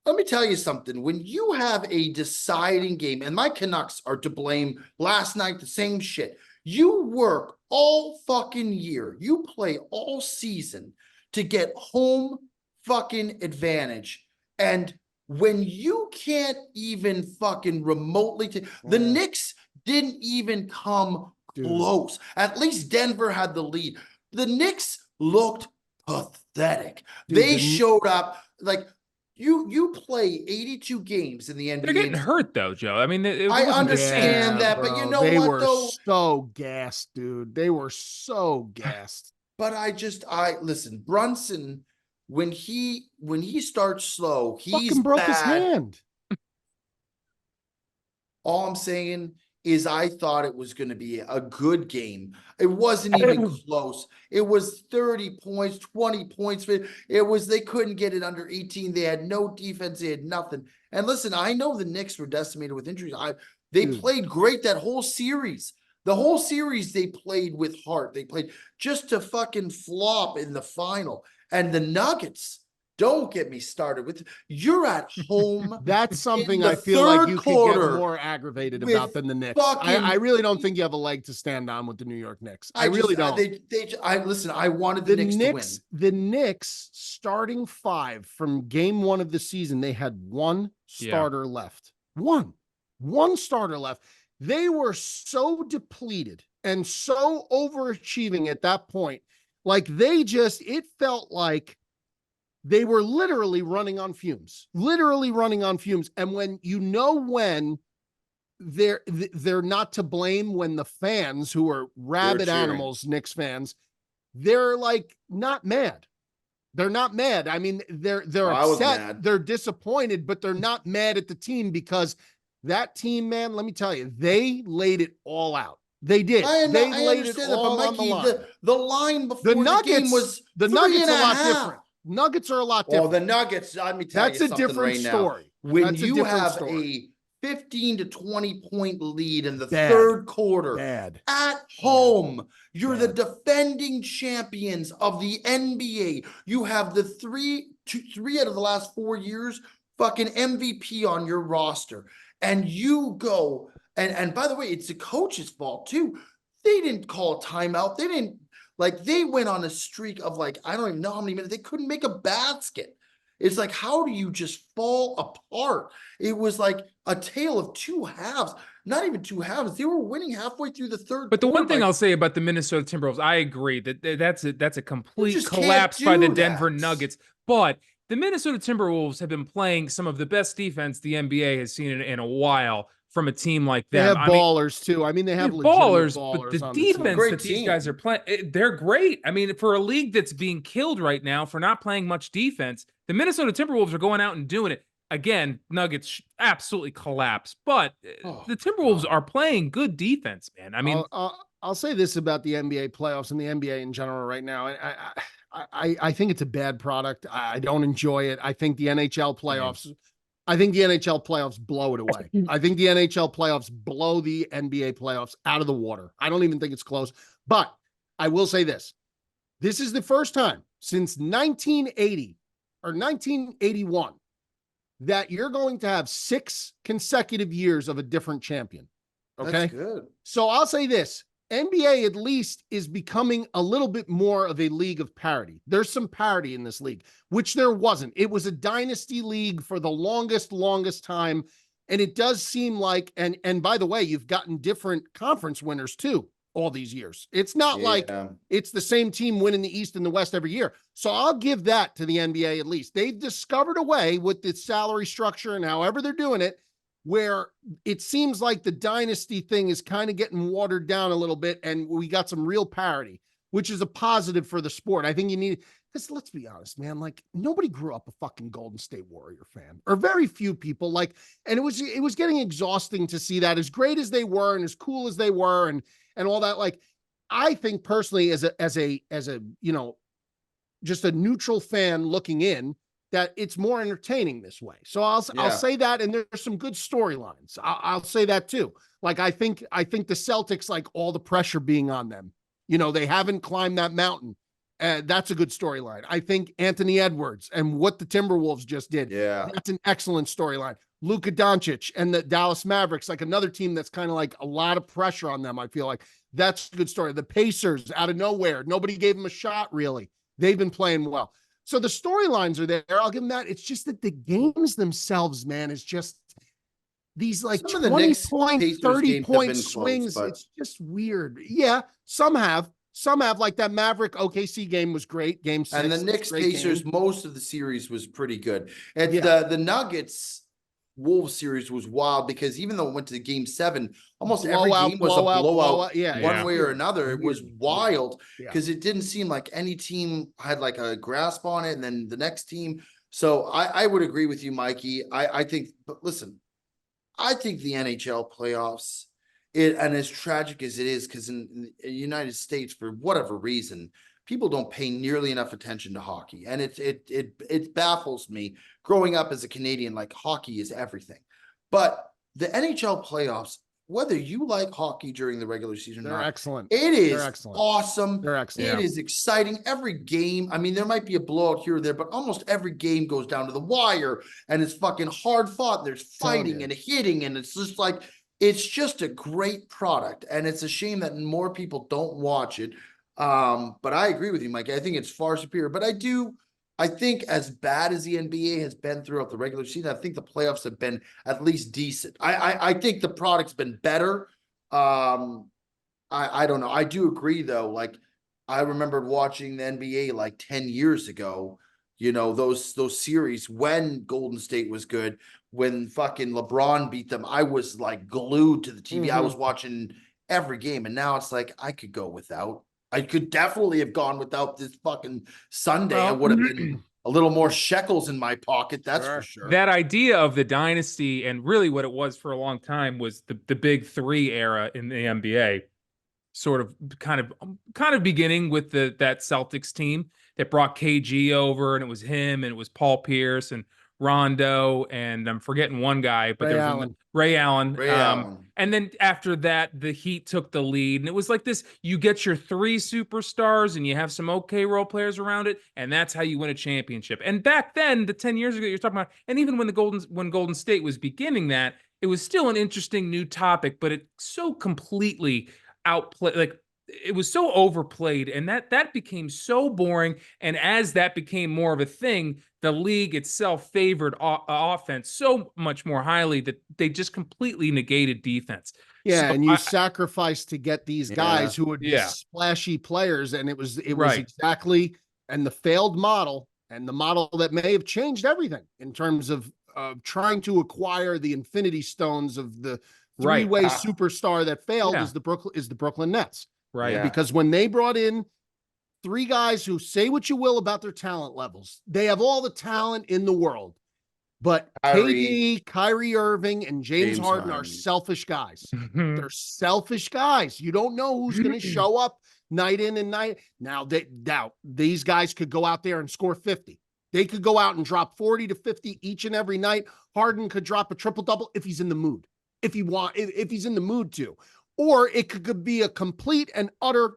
Let me tell you something. When you have a deciding game, and my Canucks are to blame. Last night, the same shit. You work all fucking year. You play all season to get home fucking advantage. And when you can't even fucking remotely the Knicks didn't even come close. At least Denver had the lead. The Knicks looked pathetic. They showed up like you play 82 games in the NBA. They're getting hurt though, Joe. I mean, I understand that, bro. but you know they what? Were though? So gassed, dude. They were so gassed. But listen, Brunson. When he starts slow, he's fucking broke bad. His hand. All I'm saying is I thought it was going to be a good game. It wasn't even close. It was 30 points, 20 points. They couldn't get it under 18. They had no defense. They had nothing. And listen, I know the Knicks were decimated with injuries. They played great that whole series. The whole series they played with heart. They played just to fucking flop in the final. And the Nuggets, don't get me started with. You're at home. That's something I feel like you could get more aggravated about than the Knicks. I really don't think you have a leg to stand on with the New York Knicks. I really don't. Listen. I wanted the Knicks to win. The Knicks starting five from game one of the season, they had one starter left. One starter left. They were so depleted and so overachieving at that point. Like it felt like they were literally running on fumes. And when they're not to blame, when the fans who are rabid animals, Knicks fans, they're like not mad. They're not mad. I mean, they're upset. They're disappointed, but they're not mad at the team because that team, man, let me tell you, they laid it all out. They did. They laid it all on the line. The line before the game was the Nuggets are a lot different. Nuggets are a lot different. Well, the Nuggets, let me tell you something That's a different story. When you have a 15 to 20 point lead in the third quarter at home, you're the defending champions of the NBA. You have the three out of the last 4 years fucking MVP on your roster. And you go, and by the way, it's the coach's fault too. They didn't call a timeout. They went on a streak of I don't even know how many minutes. They couldn't make a basket. It's like, how do you just fall apart? It was like a tale of two halves. Not even two halves. They were winning halfway through the third. But the one thing I'll say about the Minnesota Timberwolves, I agree that's a complete collapse by the Denver Nuggets. But the Minnesota Timberwolves have been playing some of the best defense the NBA has seen in a while from a team like them. They have ballers too. I mean, they have ballers, but the defense that these guys are playing, they're great. I mean, for a league that's being killed right now for not playing much defense, the Minnesota Timberwolves are going out and doing it. Again, Nuggets absolutely collapsed, but the Timberwolves are playing good defense, man. I mean, I'll say this about the NBA playoffs and the NBA in general right now. I think it's a bad product. I don't enjoy it. I think the NHL playoffs, blow it away. I think the NHL playoffs blow the NBA playoffs out of the water. I don't even think it's close. But I will say this. This is the first time since 1980 or 1981 that you're going to have 6 consecutive years of a different champion. Okay. That's good. So I'll say this. NBA at least is becoming a little bit more of a league of parity. There's some parity in this league, which there wasn't. It was a dynasty league for the longest time. And it does seem like, and by the way, you've gotten different conference winners too all these years. It's not like it's the same team winning the East and the West every year. So I'll give that to the NBA at least. They've discovered a way with the salary structure and however they're doing it, where it seems like the dynasty thing is kind of getting watered down a little bit, and we got some real parity, which is a positive for the sport. I think you need, because let's be honest, man, like nobody grew up a fucking Golden State Warrior fan, or very few people, like, and it was getting exhausting to see that, as great as they were and as cool as they were and all that. Like, I think personally, as a, you know, just a neutral fan looking in, that it's more entertaining this way. So I'll say that, and there's some good storylines. I'll say that too. Like, I think the Celtics, like all the pressure being on them, you know, they haven't climbed that mountain. That's a good storyline. I think Anthony Edwards and what the Timberwolves just did. Yeah, that's an excellent storyline. Luka Doncic and the Dallas Mavericks, like another team that's kind of like a lot of pressure on them. I feel like that's a good story. The Pacers out of nowhere. Nobody gave them a shot, really. They've been playing well. So the storylines are there. I'll give them that. It's just that the games themselves, man, is just these like 20-point, 30-point swings. Close, it's just weird. Yeah, some have like that Maverick OKC game was great. Game 6. And the Knicks Pacers, most of the series was pretty good. And the Nuggets Wolves series was wild, because even though it went to game 7, almost every game was a blowout one way or another. It was wild, because it didn't seem like any team had like a grasp on it, and then the next team. So I would agree with you, Mikey. I think, but listen, I think the NHL playoffs, and as tragic as it is, because in the United States, for whatever reason, people don't pay nearly enough attention to hockey. And it baffles me. Growing up as a Canadian, like, hockey is everything. But the NHL playoffs, whether you like hockey during the regular season or not, excellent. It is awesome. They're excellent. It is exciting. Every game, I mean, there might be a blowout here or there, but almost every game goes down to the wire, and it's fucking hard fought. There's fighting and hitting, and it's just like, it's just a great product. And it's a shame that more people don't watch it. But I agree with you, Mike. I think it's far superior. But I think as bad as the NBA has been throughout the regular season, I think the playoffs have been at least decent. I think the product's been better. I don't know. I do agree though. Like, I remembered watching the NBA like 10 years ago, you know, those series when Golden State was good, when fucking LeBron beat them. I was like glued to the TV. I was watching every game, and now it's like, I could go without. I could definitely have gone without this fucking Sunday. I would have been a little more shekels in my pocket. That's for sure. That idea of the dynasty, and really what it was for a long time, was the big 3 era in the NBA, sort of kind of beginning with that Celtics team that brought KG over, and it was him, and it was Paul Pierce and Rondo, and I'm forgetting one guy, but there was Ray Allen. And then after that, the Heat took the lead, and it was like this: you get your 3 superstars, and you have some okay role players around it, and that's how you win a championship. And back then, the 10 years ago you're talking about, and even when Golden State was beginning that, it was still an interesting new topic, but it so completely outplayed, like, it was so overplayed, and that became so boring. And as that became more of a thing, the league itself favored offense so much more highly that they just completely negated defense. Yeah, so and you sacrificed to get these guys who would be splashy players, and it was exactly, and the failed model, and the model that may have changed everything in terms of trying to acquire the Infinity Stones of the three-way superstar that failed is the Brooklyn Nets. Right. Because when they brought in 3 guys who, say what you will about their talent levels, they have all the talent in the world, but KD, Kyrie Irving, and James Harden are selfish guys. They're selfish guys. You don't know who's going to show up night in and night. Now these guys could go out there and score 50. They could go out and drop 40 to 50 each and every night. Harden could drop a triple-double if he's in the mood, if he's in the mood to. Or it could be a complete and utter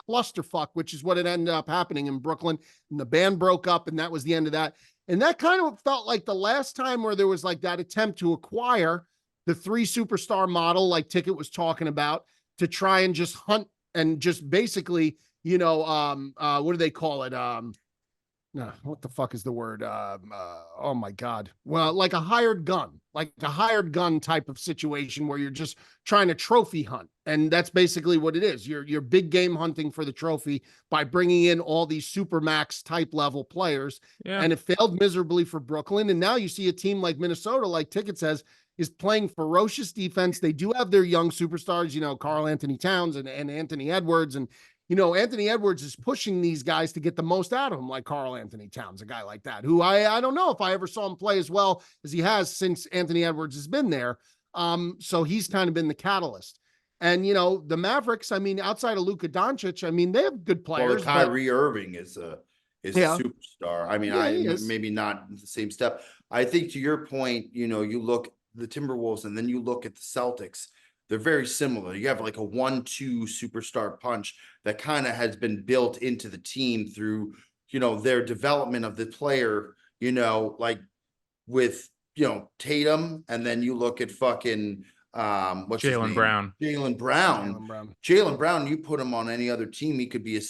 clusterfuck, which is what it ended up happening in Brooklyn. And the band broke up, and that was the end of that. And that kind of felt like the last time where there was like that attempt to acquire the 3 superstar model, like Ticket was talking about, to try and just hunt and just basically, what do they call it? no, what the fuck is the word? Oh my God. Well, like a hired gun type of situation where you're just trying to trophy hunt. And that's basically what it is. You're big game hunting for the trophy by bringing in all these super max type level players. Yeah. And it failed miserably for Brooklyn. And now you see a team like Minnesota, like Ticket says, is playing ferocious defense. They do have their young superstars, Karl Anthony Towns and Anthony Edwards. And Anthony Edwards is pushing these guys to get the most out of him, like Karl Anthony Towns, a guy like that, who I don't know if I ever saw him play as well as he has since Anthony Edwards has been there. So he's kind of been the catalyst. And, the Mavericks, outside of Luka Doncic, they have good players. Or Kyrie Irving is a superstar. Maybe not the same step. I think to your point, you look the Timberwolves and then you look at the Celtics. They're very similar. You have like a 1-2 superstar punch that kind of has been built into the team through, their development of the player, like with, Tatum. And then you look at fucking, what's Jaylen Brown. Jaylen Brown, you put him on any other team, he could be a,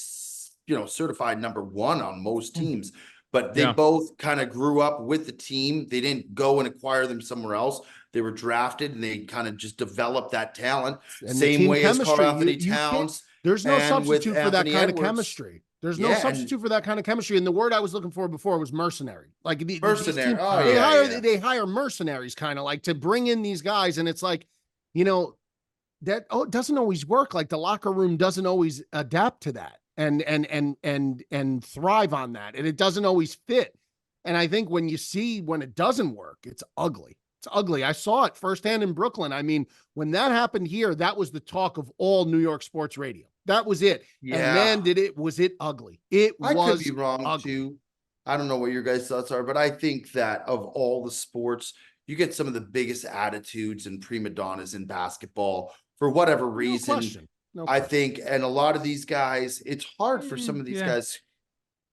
certified number 1 on most teams. But they both kind of grew up with the team. They didn't go and acquire them somewhere else. They were drafted and they kind of just developed that talent. And same way as Karl Anthony Towns. There's no substitute for that kind of chemistry. There's no substitute for that kind of chemistry. And the word I was looking for before was mercenary. Like mercenary. They hire mercenaries kind of like to bring in these guys. And it's like, that it doesn't always work. Like the locker room doesn't always adapt to that and thrive on that. And it doesn't always fit. And I think when it doesn't work, it's ugly. It's ugly. I saw it firsthand in Brooklyn. When that happened here, that was the talk of all New York sports radio. That was it. Yeah. And man, was it ugly. I could be wrong ugly. Too. I don't know what your guys' thoughts are, but I think that of all the sports, you get some of the biggest attitudes and prima donnas in basketball for whatever reason. No question. I think, and a lot of these guys, it's hard for some of these guys.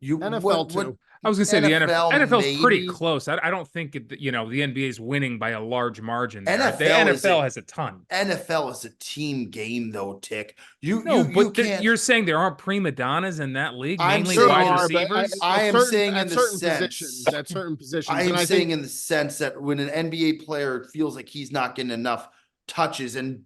NFL too. I was gonna say NFL's pretty close. I don't think the NBA is winning by a large margin. The NFL has a ton. NFL is a team game, though. Tick. You're saying there aren't prima donnas in that league, mainly wide receivers. I am saying in the sense at certain positions. I am saying in the sense that when an NBA player feels like he's not getting enough touches and.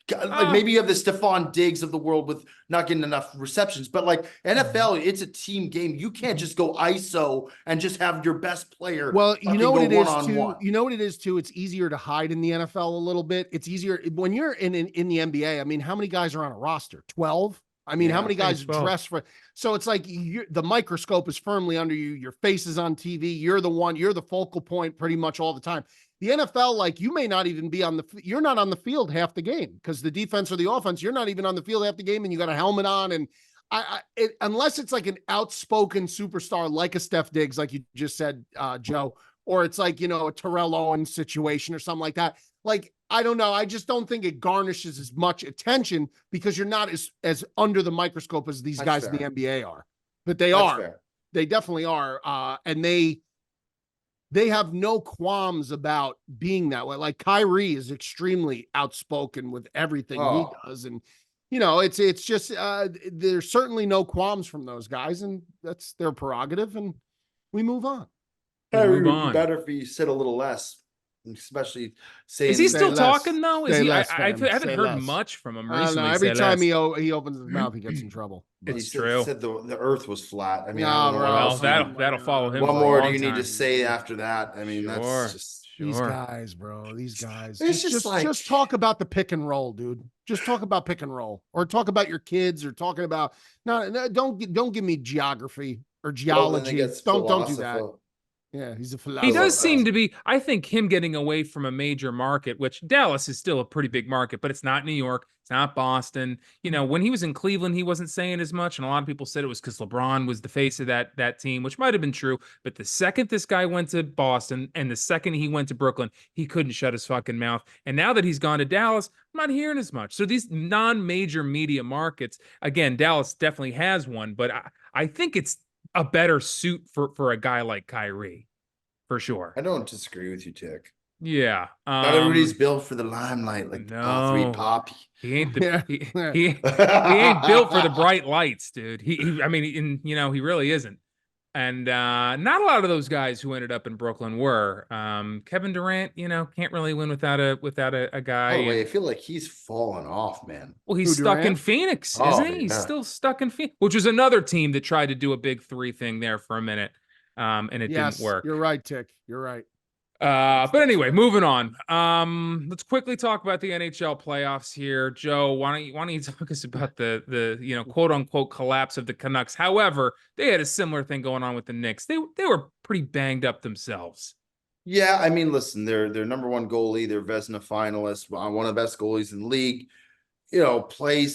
Like maybe you have the Stephon Diggs of the world with not getting enough receptions, but like NFL, it's a team game. You can't just go ISO and just have your best player. Well, you know what it is too. You know what it is too. It's easier to hide in the NFL a little bit. It's easier when you're in the NBA. How many guys are on a roster? 12. How many guys dress for? So it's like the microscope is firmly under you. Your face is on TV. You're the focal point pretty much all the time. The NFL, like you may not even be you're not on the field half the game because the defense or the offense, you're not even on the field half the game and you got a helmet on. And unless it's like an outspoken superstar, like a Steph Diggs, like you just said, Joe, or it's like, a Terrell Owens situation or something like that. Like, I don't know. I just don't think it garnishes as much attention because you're not as under the microscope as these guys in the NBA are, but they are. Fair. They definitely are. And they have no qualms about being that way. Like Kyrie is extremely outspoken with everything he does. And, it's just, there's certainly no qualms from those guys and that's their prerogative and we move on. Kyrie would be better if he said a little less, especially saying. Is he still talking though? Is he? I haven't heard much from him recently. Every time he opens his mouth, he gets in trouble. It's true. He said the earth was flat. That'll follow him. What more do you need to say after that? That's just these guys, bro. These guys. It's just talk about the pick and roll, dude. Just talk about pick and roll, or talk about your kids, or talking about no. Don't give me geography or geology. Don't do that. Yeah, he's a philosopher. He does seem to be, I think him getting away from a major market, which Dallas is still a pretty big market, but it's not New York. It's not Boston. When he was in Cleveland, he wasn't saying as much. And a lot of people said it was because LeBron was the face of that team, which might've been true. But the second this guy went to Boston and the second he went to Brooklyn, he couldn't shut his fucking mouth. And now that he's gone to Dallas, I'm not hearing as much. So these non-major media markets, again, Dallas definitely has one, but I think it's a better suit for a guy like Kyrie, for sure. I don't disagree with you, Tick. Yeah. Not everybody's built for the limelight like three Poppy. He ain't he ain't built for the bright lights, dude. He really isn't. And not a lot of those guys who ended up in Brooklyn were. Kevin Durant, can't really win without a guy. By the way, I feel like he's fallen off, man. Well, he's stuck in Phoenix, isn't he? He's still stuck in Phoenix, which was another team that tried to do a big three thing there for a minute, and it didn't work. You're right, Tick. You're right. But anyway, moving on. Let's quickly talk about the NHL playoffs here. Joe, why don't you talk us about the quote unquote collapse of the Canucks? However, they had a similar thing going on with the Knicks. They were pretty banged up themselves. Yeah, I mean, listen, they're number one goalie, they're Vezina finalist, one of the best goalies in the league.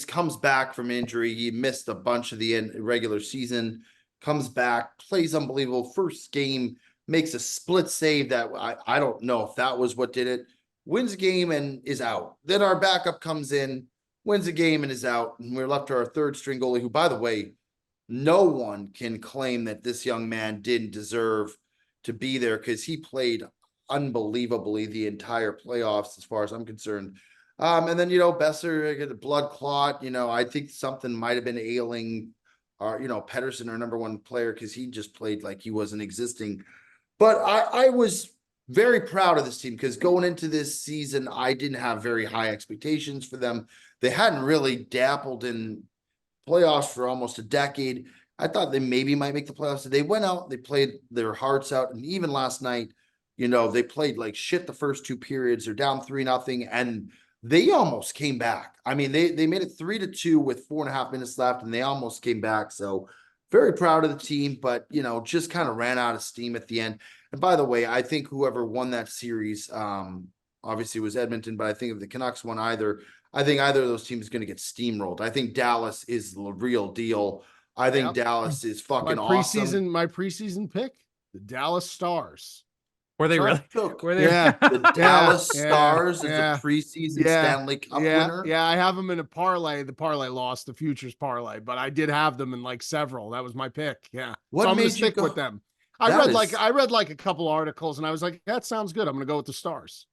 Comes back from injury. He missed a bunch of the regular season, comes back, plays unbelievable. First game, makes a split save that I don't know if that was what did it. Wins a game and is out. Then our backup comes in, wins a game and is out. And we're left to our third string goalie, who, by the way, no one can claim that this young man didn't deserve to be there because he played unbelievably the entire playoffs as far as I'm concerned. And then, Besser get a blood clot. I think something might have been ailing Pettersson, our number one player, because he just played like he wasn't existing. But I was very proud of this team because going into this season, I didn't have very high expectations for them. They hadn't really dabbled in playoffs for almost a decade. I thought they maybe might make the playoffs. They went out, they played their hearts out. And even last night, they played like shit the first two periods. They're down 3-0, and they almost came back. I mean, they made it 3-2 with 4.5 minutes left, and they almost came back. So very proud of the team, but, just kind of ran out of steam at the end. And by the way, I think whoever won that series, obviously was Edmonton, but I think if the Canucks won either of those teams is going to get steamrolled. I think Dallas is the real deal. I think Dallas is fucking awesome. My preseason pick, the Dallas Stars. Were they really? Were they? Yeah. The Dallas Stars is a preseason Stanley Cup winner. Yeah, I have them in a parlay. The parlay lost, the futures parlay, but I did have them in like several. That was my pick. Yeah. What made you stick with them? I read like a couple articles, and I was like, that sounds good. I'm going to go with the Stars.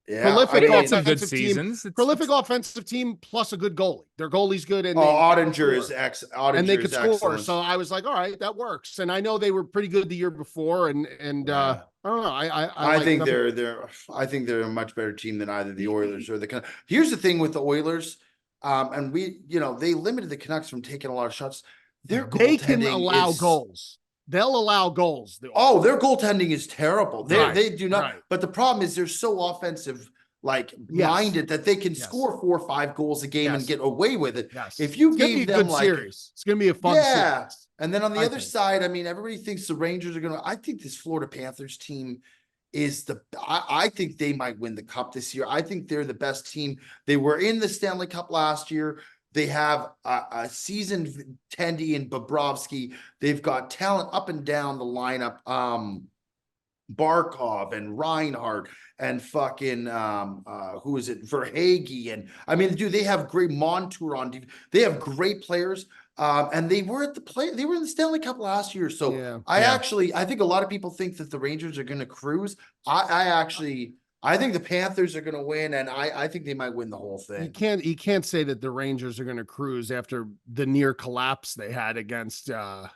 Yeah, prolific good seasons. Prolific offensive team plus a good goalie. Their goalie's good, and Ottinger is excellent, and they could score. So I was like, all right, that works. And I know they were pretty good the year before, and I don't know. I think they're a much better team than either the Oilers or the Canucks. Here's the thing with the Oilers, and they limited the Canucks from taking a lot of shots. They can allow goals. They'll allow goals. Their goaltending is terrible. They do not. Right. But the problem is they're so offensive, minded that they can score 4 or 5 goals a game and get away with it. Yes. If you gave them series, it's going to be a fun series. And then on the other side, I mean, everybody thinks the Rangers are going to. I think this Florida Panthers team is I think they might win the cup this year. I think they're the best team. They were in the Stanley Cup last year. They have a seasoned Tendy and Bobrovsky. They've got talent up and down the lineup. Barkov and Reinhardt and fucking who is it? Verhaeghe. And I mean, dude, they have great Montour on. They have great players. And they were in the Stanley Cup last year. So I think a lot of people think that the Rangers are going to cruise. I think the Panthers are going to win, and I think they might win the whole thing. You can't say that the Rangers are going to cruise after the near collapse they had against Carolina.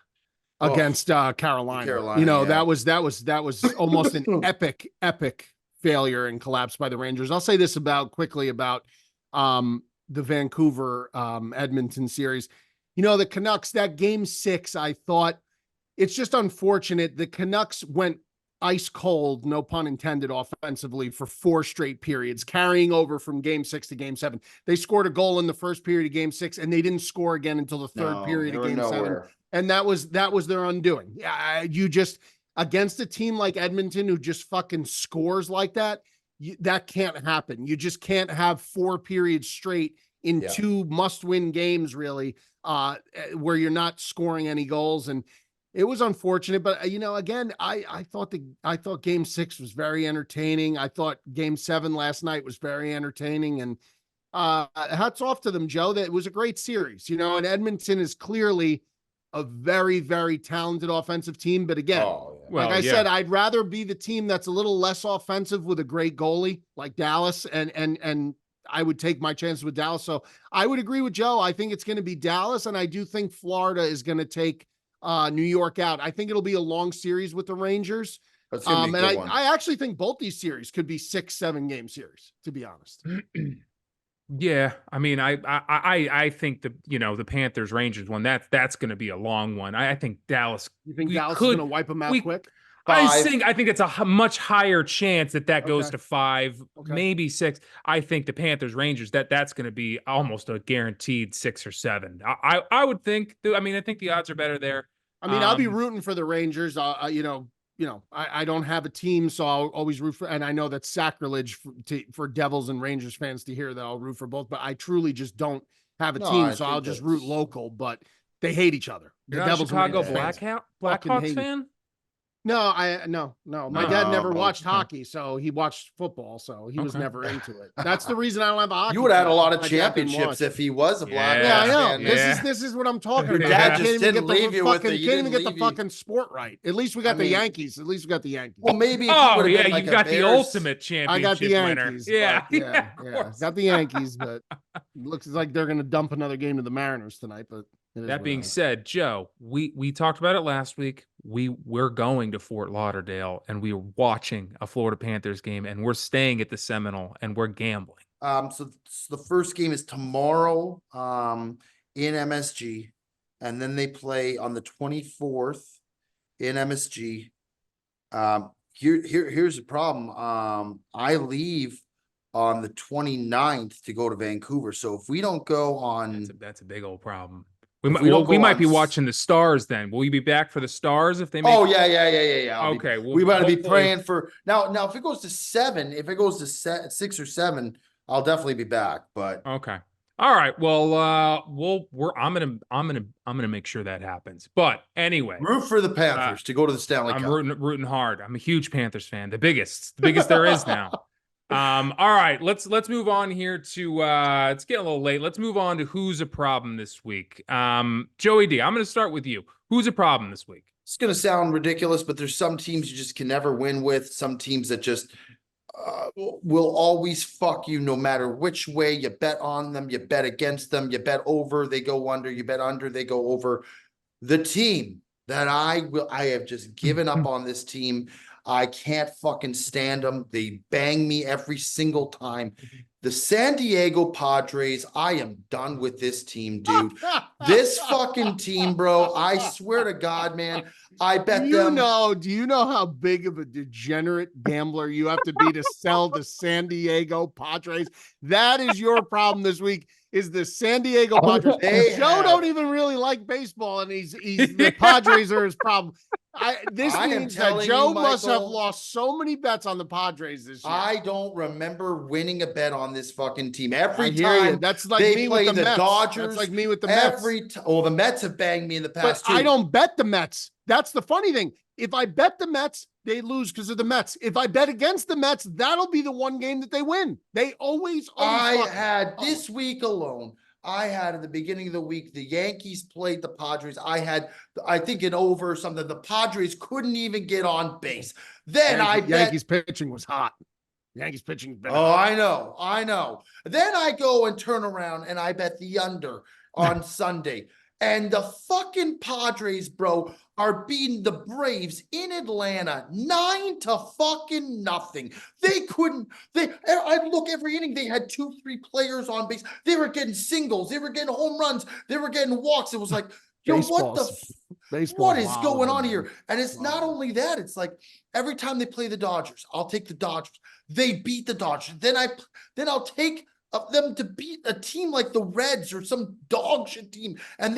That was almost an epic failure and collapse by the Rangers. I'll say this quickly about the Vancouver Edmonton series. The Canucks, that game 6, I thought it's just unfortunate. The Canucks went ice cold, no pun intended, offensively for 4 straight periods, carrying over from game 6 to game 7. They scored a goal in the first period of game 6, and they didn't score again until the third period of game 7. And that was their undoing. You just, against a team like Edmonton who just fucking scores like that, that can't happen. You just can't have 4 periods straight in 2 must-win games, really, where you're not scoring any goals. And it was unfortunate, but again, I thought game 6 was very entertaining. I thought game 7 last night was very entertaining, and hats off to them, Joe. That it was a great series, and Edmonton is clearly a very, very talented offensive team. But again, I said, I'd rather be the team that's a little less offensive with a great goalie like Dallas, and I would take my chances with Dallas. So I would agree with Joe. I think it's going to be Dallas, and I do think Florida is going to take New York out. I think it'll be a long series with the Rangers. That's gonna be a good one. I actually think both these series could be 6-7 game series, to be honest. Yeah, I mean, I think the Panthers Rangers one that's going to be a long one. I think Dallas. You think Dallas is going to wipe them out quick? I think it's a much higher chance that goes to 5, maybe 6. I think the Panthers Rangers that's going to be almost a guaranteed 6 or 7. I would think. I mean, I think the odds are better there. I mean, I'll be rooting for the Rangers. I don't have a team, so I'll always root for, and I know that's sacrilege for Devils and Rangers fans to hear that I'll root for both, but I truly just don't have a team, so I'll just root local, but they hate each other. The Devils Chicago Blackhawks fan? No, My dad never watched hockey, so he watched football, so he was never into it. That's the reason I don't have a hockey. You would have had a lot of championships if he was a Blackhawks. Yeah, I know. This is what I'm talking about. Dad just didn't leave you with the. You can't even get the fucking sport right. At least we got the Yankees. Well, maybe. You got the ultimate championship. I got the Yankees. Winner. Yeah. Got the Yankees, but looks like they're going to dump another game to the Mariners tonight. But that being said, Joe, we talked about it last week. We're going to Fort Lauderdale and we're watching a Florida Panthers game and we're staying at the Seminole and we're gambling. So the first game is tomorrow in MSG, and then they play on the 24th in MSG. Here's the problem. I leave on the 29th to go to Vancouver. So if we don't go on, that's a big old problem. We might be watching the Stars then. Will you be back for the Stars if they make? Oh yeah. Okay, we better be praying for now. If it goes to 7, if it goes to 6 or 7, I'll definitely be back. But okay, all right. Well, I'm gonna make sure that happens. But anyway, root for the Panthers to go to the Stanley Cup. I'm rooting hard. I'm a huge Panthers fan, the biggest there is now. All right, let's move on here to it's getting a little late. Let's move on to who's a problem this week. Joey D, I'm going to start with you. Who's a problem this week? It's going to sound ridiculous, but there's some teams you just can never win with. Some teams that just will always fuck you no matter which way you bet on them. You bet against them. You bet over, they go under. You bet under, they go over. The team that I have just given up on this team. I can't fucking stand them. They bang me every single time. The San Diego Padres, I am done with this team, dude. This fucking team, bro. I swear to God, man. I bet do you know how big of a degenerate gambler you have to be to sell the San Diego Padres? That is your problem this week. Is the San Diego Padres. Joe don't even really like baseball, and he's the Padres are his problem. This means that Joe must have lost so many bets on the Padres this year. I don't remember winning a bet on this fucking team. Every time that's like me with the Mets. Dodgers. That's like me with the Mets. The Mets have banged me in the past too. I don't bet the Mets. That's the funny thing. If I bet the Mets, they lose because of the Mets. If I bet against the Mets, that'll be the one game that they win. They always this week alone. I had at the beginning of the week, the Yankees played the Padres. I think an over or something. The Padres couldn't even get on base. Then Yankees pitching was hot. Yankees pitching. I know. Then I go and turn around and I bet the under on Sunday. And the fucking Padres, bro, are beating the Braves in Atlanta 9-0. I look every inning, they had 2-3 players on base. They were getting singles, they were getting home runs, they were getting walks. It was like, what is going on here? And it's not only that, it's like every time they play the Dodgers, I'll take the Dodgers. They beat the Dodgers. Then I'll take them to beat a team like the Reds or some dog shit team, and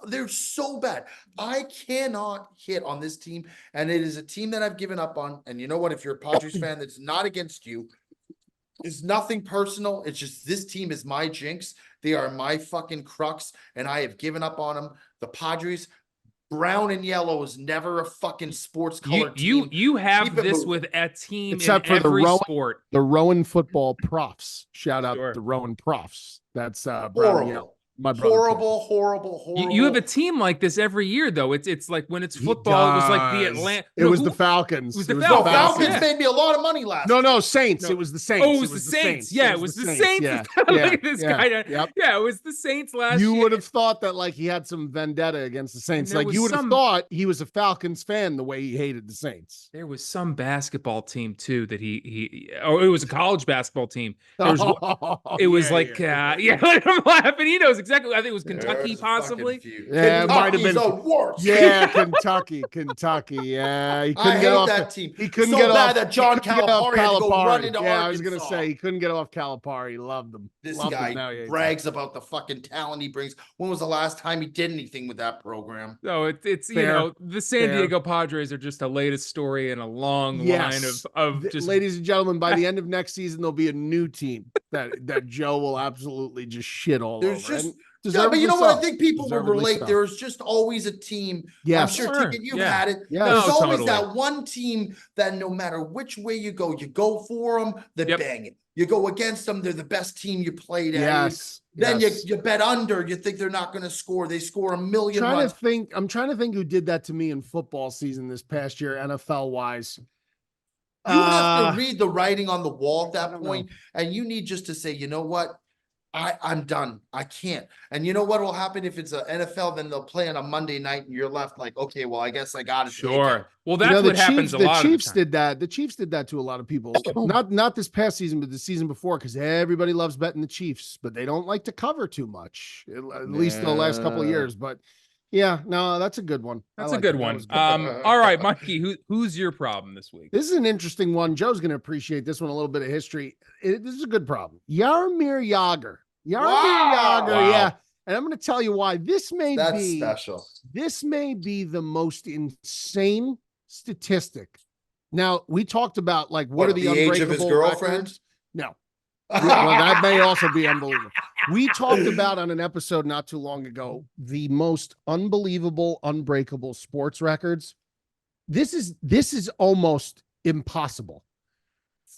they're so bad. I cannot hit on this team, and it is a team that I've given up on. And you know what? If you're a Padres fan, that's not against you. It's nothing personal. It's just this team is my jinx. They are my fucking crux, and I have given up on them. The Padres, brown and yellow is never a fucking sports color team. You have this with a team except in for every sport. The Rowan football profs. Shout out the Rowan profs. That's brown and yellow. horrible. You have a team like this every year, though. It's like when it's football, it was like the Atlanta. It was the Falcons. It was the Falcons. Falcons. Falcons made me a lot of money last. No, Saints. No. It was the Saints. Oh, it was the Saints. Yeah, it was the Saints. Yeah. Look at this guy. Yep. Yeah, it was the Saints last year. You would have thought that like he had some vendetta against the Saints. Like you would have thought he was a Falcons fan the way he hated the Saints. There was some basketball team too that it was a college basketball team. There was, it was like I'm laughing. He knows exactly. I think it was Kentucky, possibly. Yeah, it might have been the worst. Yeah, Kentucky. Yeah, he couldn't get off that team. He couldn't get off that John Calipari had to go run into Arkansas. I was gonna say he couldn't get off Calipari. He loved him. This guy brags about the fucking talent he brings. When was the last time he did anything with that program? No, it's fair. The San Diego Padres are just the latest story in a long line of just. Ladies and gentlemen, by the end of next season, there'll be a new team that Joe will absolutely just shit all over. But you know what? I think people will relate. There's just always a team. Yes. I'm sure Ticket, you've had it. Yes. There's always that one team that no matter which way you go for them, they bang it. You go against them, they're the best team you played at. Yes. Then you bet under, you think they're not going to score. They score a million. I'm trying to think who did that to me in football season this past year, NFL wise. You have to read the writing on the wall at that point, and you need just to say, you know what? I'm done. I can't. And you know what will happen if it's a NFL? Then they'll play on a Monday night, and you're left like, okay, well, I guess I got it. Sure. Well, that's what happens a lot. The Chiefs did that. The Chiefs did that to a lot of people. Not this past season, but the season before, because everybody loves betting the Chiefs, but they don't like to cover too much, at least the last couple of years. But yeah, no, that's a good one. That's a good one. All right, Mikey, who's your problem this week? This is an interesting one. Joe's going to appreciate this one. A little bit of history. This is a good problem. Jaromir Jagr. Yeah. And I'm going to tell you why. That's special. This may be the most insane statistic. Now, we talked about like what are the unbreakable age of his girlfriend? Records? No. Well, that may also be unbelievable. We talked about on an episode not too long ago the most unbelievable, unbreakable sports records. This is almost impossible.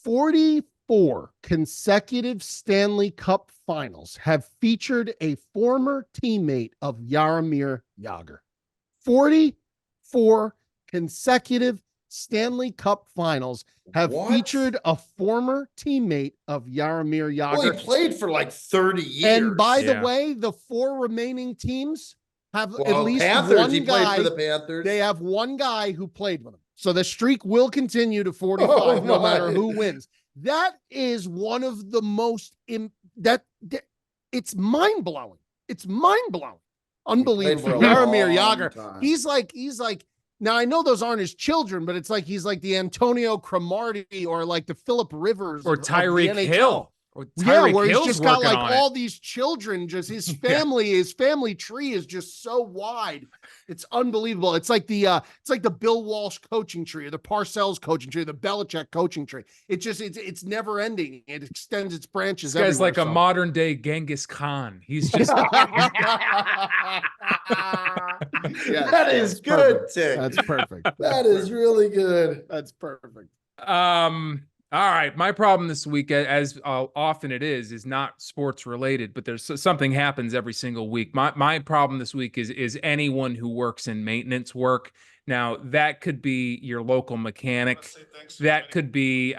44 consecutive Stanley Cup finals have featured a former teammate of Jaromir Jagr. 44 consecutive Stanley Cup finals have featured a former teammate of Jaromir Jagr. Well, he played for like 30 years. And by the way, the four remaining teams have at least Panthers, one he guy. Played for the Panthers. They have one guy who played with him. So the streak will continue to 45 no matter who wins. That is one of the most it's mind-blowing. It's mind-blowing. Unbelievable. Jaromir Jagr. He's like now I know those aren't his children, but it's like he's like the Antonio Cromartie or like the Phillip Rivers or Tyreek Hill. Where he's just got like all these children, just his family, his family tree is just so wide. It's unbelievable. It's like the Bill Walsh coaching tree or the Parcells coaching tree, the Belichick coaching tree. It's never ending. It extends its branches. This guy's like a modern day Genghis Khan. He's just that is good. That's perfect. That is really good. That's perfect. All right. My problem this week, as often it is not sports related, but there's something happens every single week. My problem this week is anyone who works in maintenance work. Now that could be your local mechanic. That could be,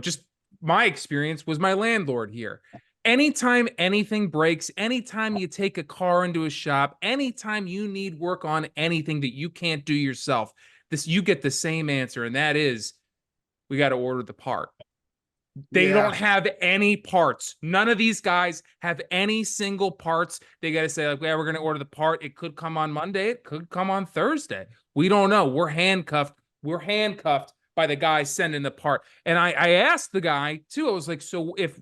just my experience was my landlord here. Anytime anything breaks, anytime you take a car into a shop, anytime you need work on anything that you can't do yourself, you get the same answer. And that is, we got to order the part. They don't have any parts. None of these guys have any single parts. They got to say, like, we're going to order the part. It could come on Monday. It could come on Thursday. We don't know. We're handcuffed. We're handcuffed by the guy sending the part. And I asked the guy too. I was like, so if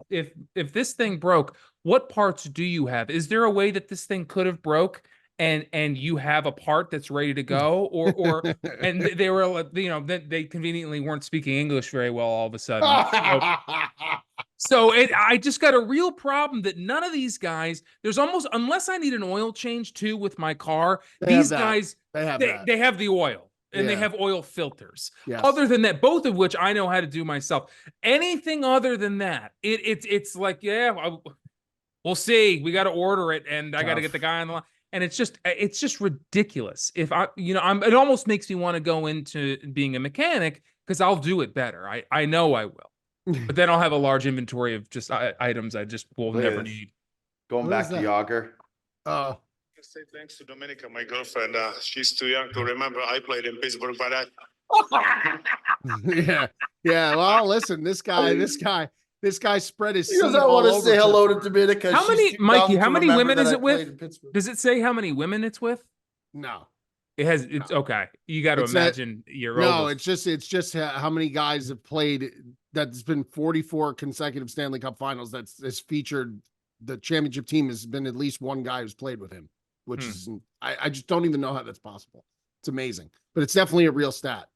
this thing broke, what parts do you have? Is there a way that this thing could have broke and you have a part that's ready to go, or and they were, they conveniently weren't speaking English very well all of a sudden. So I just got a real problem that none of these guys, there's almost, unless I need an oil change too with my car, these guys, they have the oil. And they have oil filters. Yes. Other than that, both of which I know how to do myself. Anything other than that, it's like, We'll see. We got to order it, and I got to get the guy on the line. And it's just ridiculous. If it almost makes me want to go into being a mechanic because I'll do it better. I know I will, but then I'll have a large inventory of just items I just will never need. Going back to Yager. Say thanks to Dominica, my girlfriend. She's too young to remember. I played in Pittsburgh, but yeah. Well, listen, this guy spread his. Because I want to say hello to Dominica. How many, Mikey? How many women is it with? Does it say how many women it's with? No. It has. It's okay. You got to imagine you're. No, it's just how many guys have played. That's been 44 consecutive Stanley Cup Finals. That's featured. The championship team has been at least one guy who's played with him. Which is, I just don't even know how that's possible. It's amazing, but it's definitely a real stat.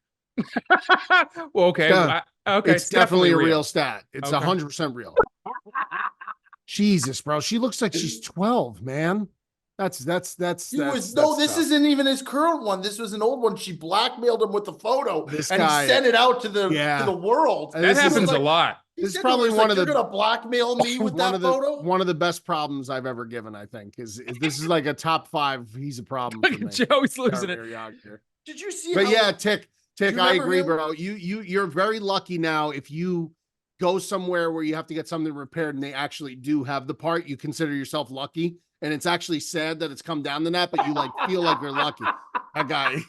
Well, okay. Okay. It's definitely a real stat. It's 100% real. Jesus, bro. She looks like she's 12, man. This isn't even his current one. This was an old one. She blackmailed him with the photo and he sent it out to the world. That happens a lot. This is probably one of the. You're gonna blackmail me with that photo. One of the best problems I've ever given. I think is this is like a top 5. He's a problem. Look at Joey's losing it. Did you see? But yeah, Tick. I agree, bro. You're very lucky now if you go somewhere where you have to get something repaired and they actually do have the part. You consider yourself lucky, and it's actually sad that it's come down to that. But you feel like you're lucky. That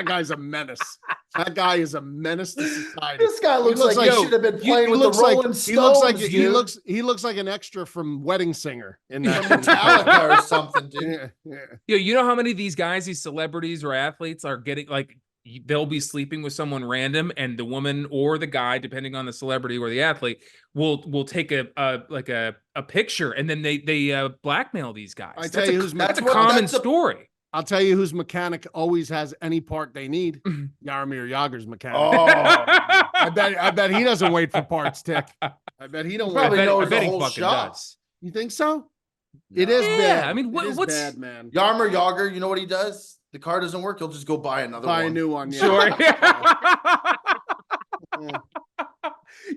guy's a menace. That guy is a menace to society. This guy looks like he should have been playing with the Rolling Stones. He looks like an extra from Wedding Singer in that Metallica or something, dude. Yeah, you know how many of these guys, these celebrities or athletes, are getting they'll be sleeping with someone random, and the woman or the guy, depending on the celebrity or the athlete, will take a picture, and then they blackmail these guys. That's a common story. I'll tell you whose mechanic always has any part they need. Jaromir Jagr's mechanic. Oh, I bet he doesn't wait for parts, Tick. I bet he don't. Probably knows I bet the he whole fucking shop. does. You think so? No. It is bad. I mean, what's bad, man? Jaromir Jagr, you know what he does? The car doesn't work. He'll just go buy another one. Buy a new one. Yeah. Sure.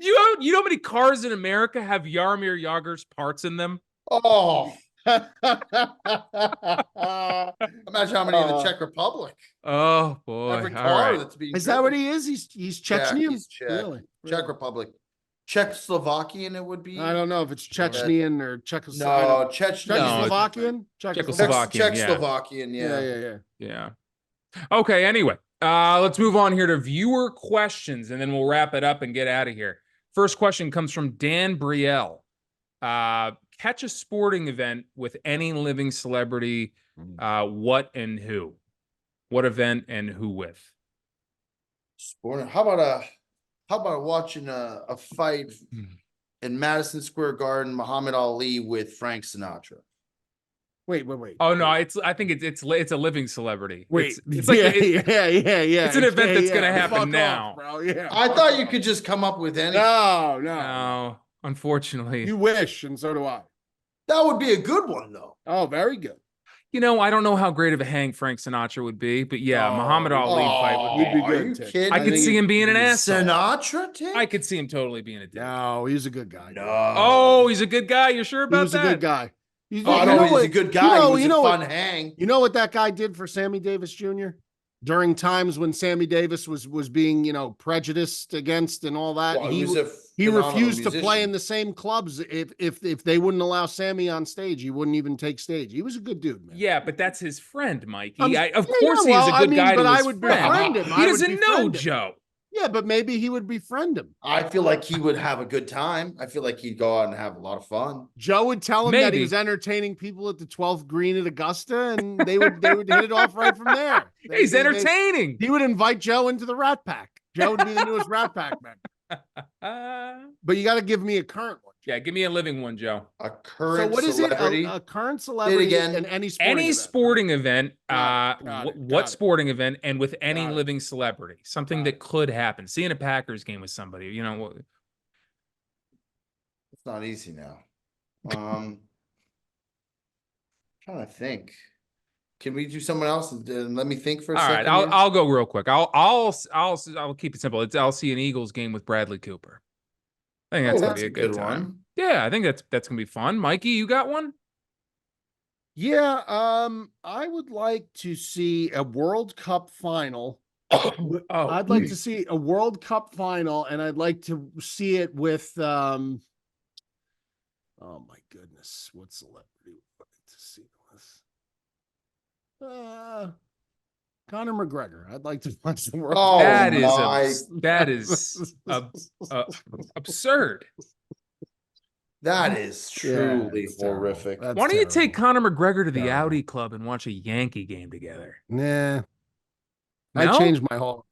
You know how many cars in America have Jaromir Jagr's parts in them? Oh. Imagine how many in the Czech Republic. Oh boy! Every car that's being is that what he is? He's Chechnyan. Yeah, he's Czech. Really? Czech Republic, Czechoslovakian. It would be. I don't know if it's Chechnyan or Czechoslovakian. No, Czechoslovakian. Czechoslovakian. Yeah. Okay. Anyway, let's move on here to viewer questions, and then we'll wrap it up and get out of here. First question comes from Dan Brielle. Catch a sporting event with any living celebrity. What and who? What event and who with? Sporting. How about watching a fight in Madison Square Garden, Muhammad Ali with Frank Sinatra? Wait. Oh no, I think it's a living celebrity. Wait, it's like yeah. It's an event that's gonna happen Fuck now, off, bro. Yeah. I thought you could just come up with anything. No. Unfortunately, you wish, and so do I. That would be a good one, though. Oh, very good. You know, I don't know how great of a hang Frank Sinatra would be, but yeah, Muhammad Ali fight would be good. Are you kidding? I could see him being an asshole. Sinatra, Tick? I could see him totally being a dick. No, he's a good guy. No. Oh, he's a good guy. You're sure about that? He's a good guy. He's a good guy. He was a fun hang. You know what that guy did for Sammy Davis Jr.? During times when Sammy Davis was being, prejudiced against and all that, Well, he refused to play in the same clubs. If they wouldn't allow Sammy on stage, he wouldn't even take stage. He was a good dude, man. Yeah, but that's his friend, Mikey. Of course he's a good guy. But to I his would friend. befriend him. He doesn't know Joe. Yeah, but maybe he would befriend him. I feel like he would have a good time. I feel like he'd go out and have a lot of fun. Joe would tell him that he was entertaining people at the 12th green at Augusta, and they would hit it off right from there. He's entertaining. He would invite Joe into the Rat Pack. Joe would be the newest Rat Pack man. But you got to give me a current one. Yeah, give me a living one, Joe. A current celebrity. A current celebrity in any sporting event. What sporting event and with any living celebrity? Something that could happen. Seeing a Packers game with somebody, It's not easy now. Trying to think. Can we do someone else and let me think for a second? All right, I'll go real quick. I'll keep it simple. I'll see an Eagles game with Bradley Cooper. I think that's gonna that's be a good time. one. Yeah, I think that's gonna be fun. Mikey, you got one? Yeah, I would like to see a World Cup final. I'd like to see a World Cup final, and I'd like to see it with oh my goodness, what celebrity would I like to see with? Conor McGregor. I'd like to watch the World Oh, Cup. that is absurd. That is truly horrific. Why don't you take Conor McGregor to the Audi Club and watch a Yankee game together? Nah. No? I changed my whole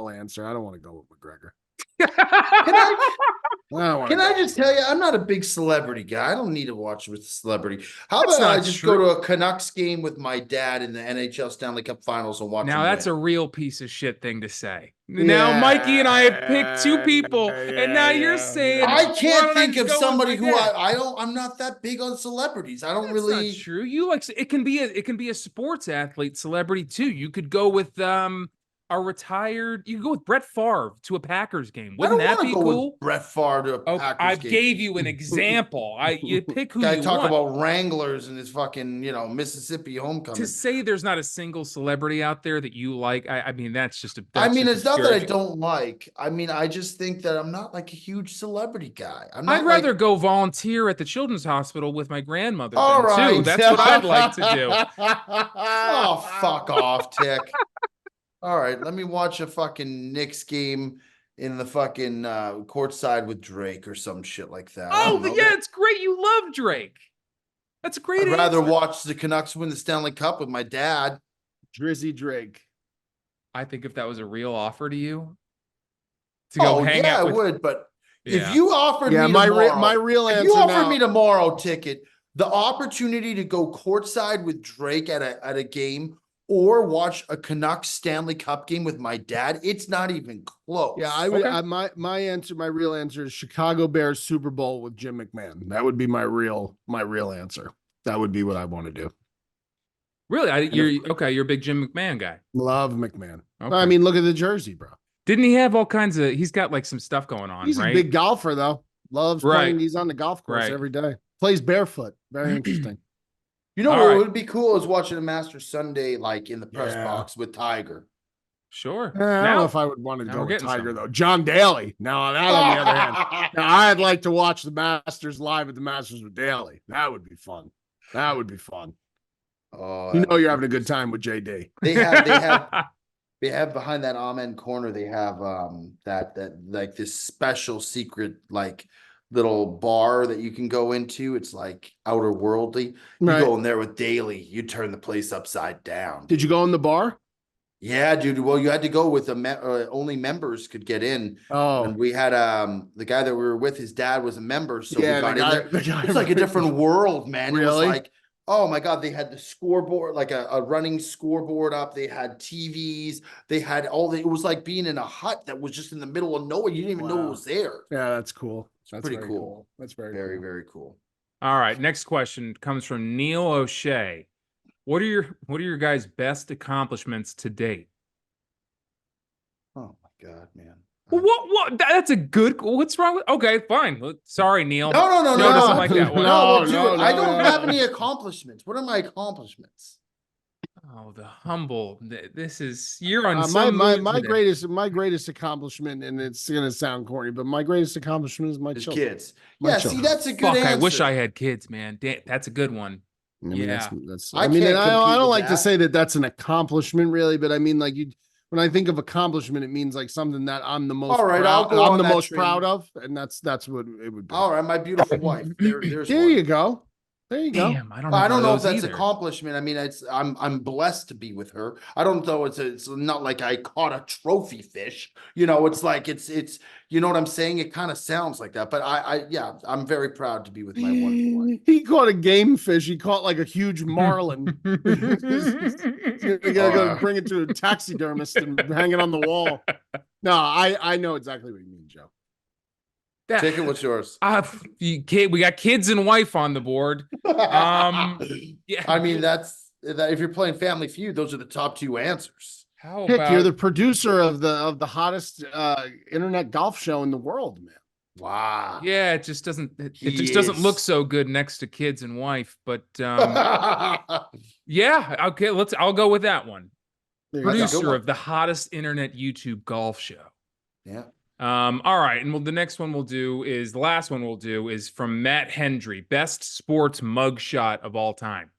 answer. I don't want to go with McGregor. Can I just tell you, I'm not a big celebrity guy. I don't need to watch with a celebrity. How about I just go to a Canucks game with my dad in the NHL Stanley Cup Finals and watch Now him that's win? a real piece of shit thing to say. Now Mikey and I have picked two people, and now you're saying I can't think of somebody who I'm not that big on celebrities. I don't really. That's not true. You like it can be a sports athlete celebrity too. You could go with a retired. You could go with Brett Favre to a Packers game. Wouldn't that be cool? Brett Favre to a Packers game. I gave you an example. You pick who you talk want. About Wranglers and his fucking Mississippi homecoming. To say there's not a single celebrity out there that you like, I mean that's just a. It's not that I don't like. I just think that I'm not like a huge celebrity guy. I'd rather go volunteer at the children's hospital with my grandmother. All right, too. That's what I'd like to do. Oh, fuck off, Tick. All right, let me watch a fucking Knicks game in the fucking courtside with Drake or some shit like that. Oh, yeah, it's great. You love Drake. That's a great I'd rather watch the Canucks win the Stanley Cup with my dad. Drizzy Drake. I think if that was a real offer to you, to go hang out with, I would. But if you offered me my tomorrow, real answer, if you offered me tomorrow, Ticket, the opportunity to go courtside with Drake at a game. Or watch a Canucks Stanley Cup game with my dad. It's not even close. Yeah, I would. My answer, my real answer is Chicago Bears Super Bowl with Jim McMahon. That would be my real answer. That would be what I want to do. Really, you're a big Jim McMahon guy. Love McMahon. Okay. I mean, look at the jersey, bro. Didn't he have all kinds of? He's got like some stuff going on. He's right? a big golfer though. Loves playing. He's on the golf course every day. Plays barefoot. Very interesting. You know what would be cool is watching a Masters Sunday like in the press box with Tiger. Sure. I don't know if I would want to go with Tiger though. John Daly. Now that on the other hand, I'd like to watch the Masters live at the Masters with Daly. That would be fun. That would be fun. Oh, you're having a good time with JD. They have behind that Amen corner. They have that like this special secret like little bar that you can go into. It's like outer worldly. You go in there with Daly, you turn the place upside down. Did you go in the bar? Yeah, dude. Well, you had to go with only members could get in. Oh, and we had the guy that we were with. His dad was a member, so we got in there. It's like a different world, man. Really? It was like, oh my god, they had the scoreboard, like a running scoreboard up. They had TVs. They had it was like being in a hut that was just in the middle of nowhere. You didn't even know it was there. Yeah, that's cool. That's pretty cool. That's very cool. All right, next question comes from Neil O'Shea. What are your guys' best accomplishments to date? Oh my god, man. Well, what? That's a good. What's wrong with? Okay, fine. Sorry, Neil. No. Doesn't like that one. No, I don't have any accomplishments. What are my accomplishments? Oh, the humble. This is you're on my greatest accomplishment, and it's gonna sound corny, but my greatest accomplishment is my children. Kids. See, that's a good answer. I wish I had kids, man. That's a good one. I mean, I don't like to say that that's an accomplishment, really, but I mean, like when I think of accomplishment, it means like something that I'm the most proud of, and that's what it would be. All right, my beautiful wife. There you go. There you go. Damn, I don't know if that's accomplishment. I mean, I'm blessed to be with her. I don't know. It's not like I caught a trophy fish. It's like it's you know what I'm saying? It kind of sounds like that, but I'm very proud to be with my wonderful wife. He caught a game fish. He caught like a huge marlin. You gotta go bring it to a taxidermist and hang it on the wall. No, I know exactly what you mean, Joe. Take it. What's yours? We got kids and wife on the board. Yeah. I mean, that's if you're playing Family Feud, those are the top two answers. You're the producer of the hottest internet golf show in the world, man. Wow. Yeah, it just doesn't. It just doesn't look so good next to kids and wife. But yeah, okay. I'll go with that one. Producer of the hottest internet YouTube golf show. Yeah. All right, and the next one the last one we'll do is from Matt Hendry, best sports mugshot of all time.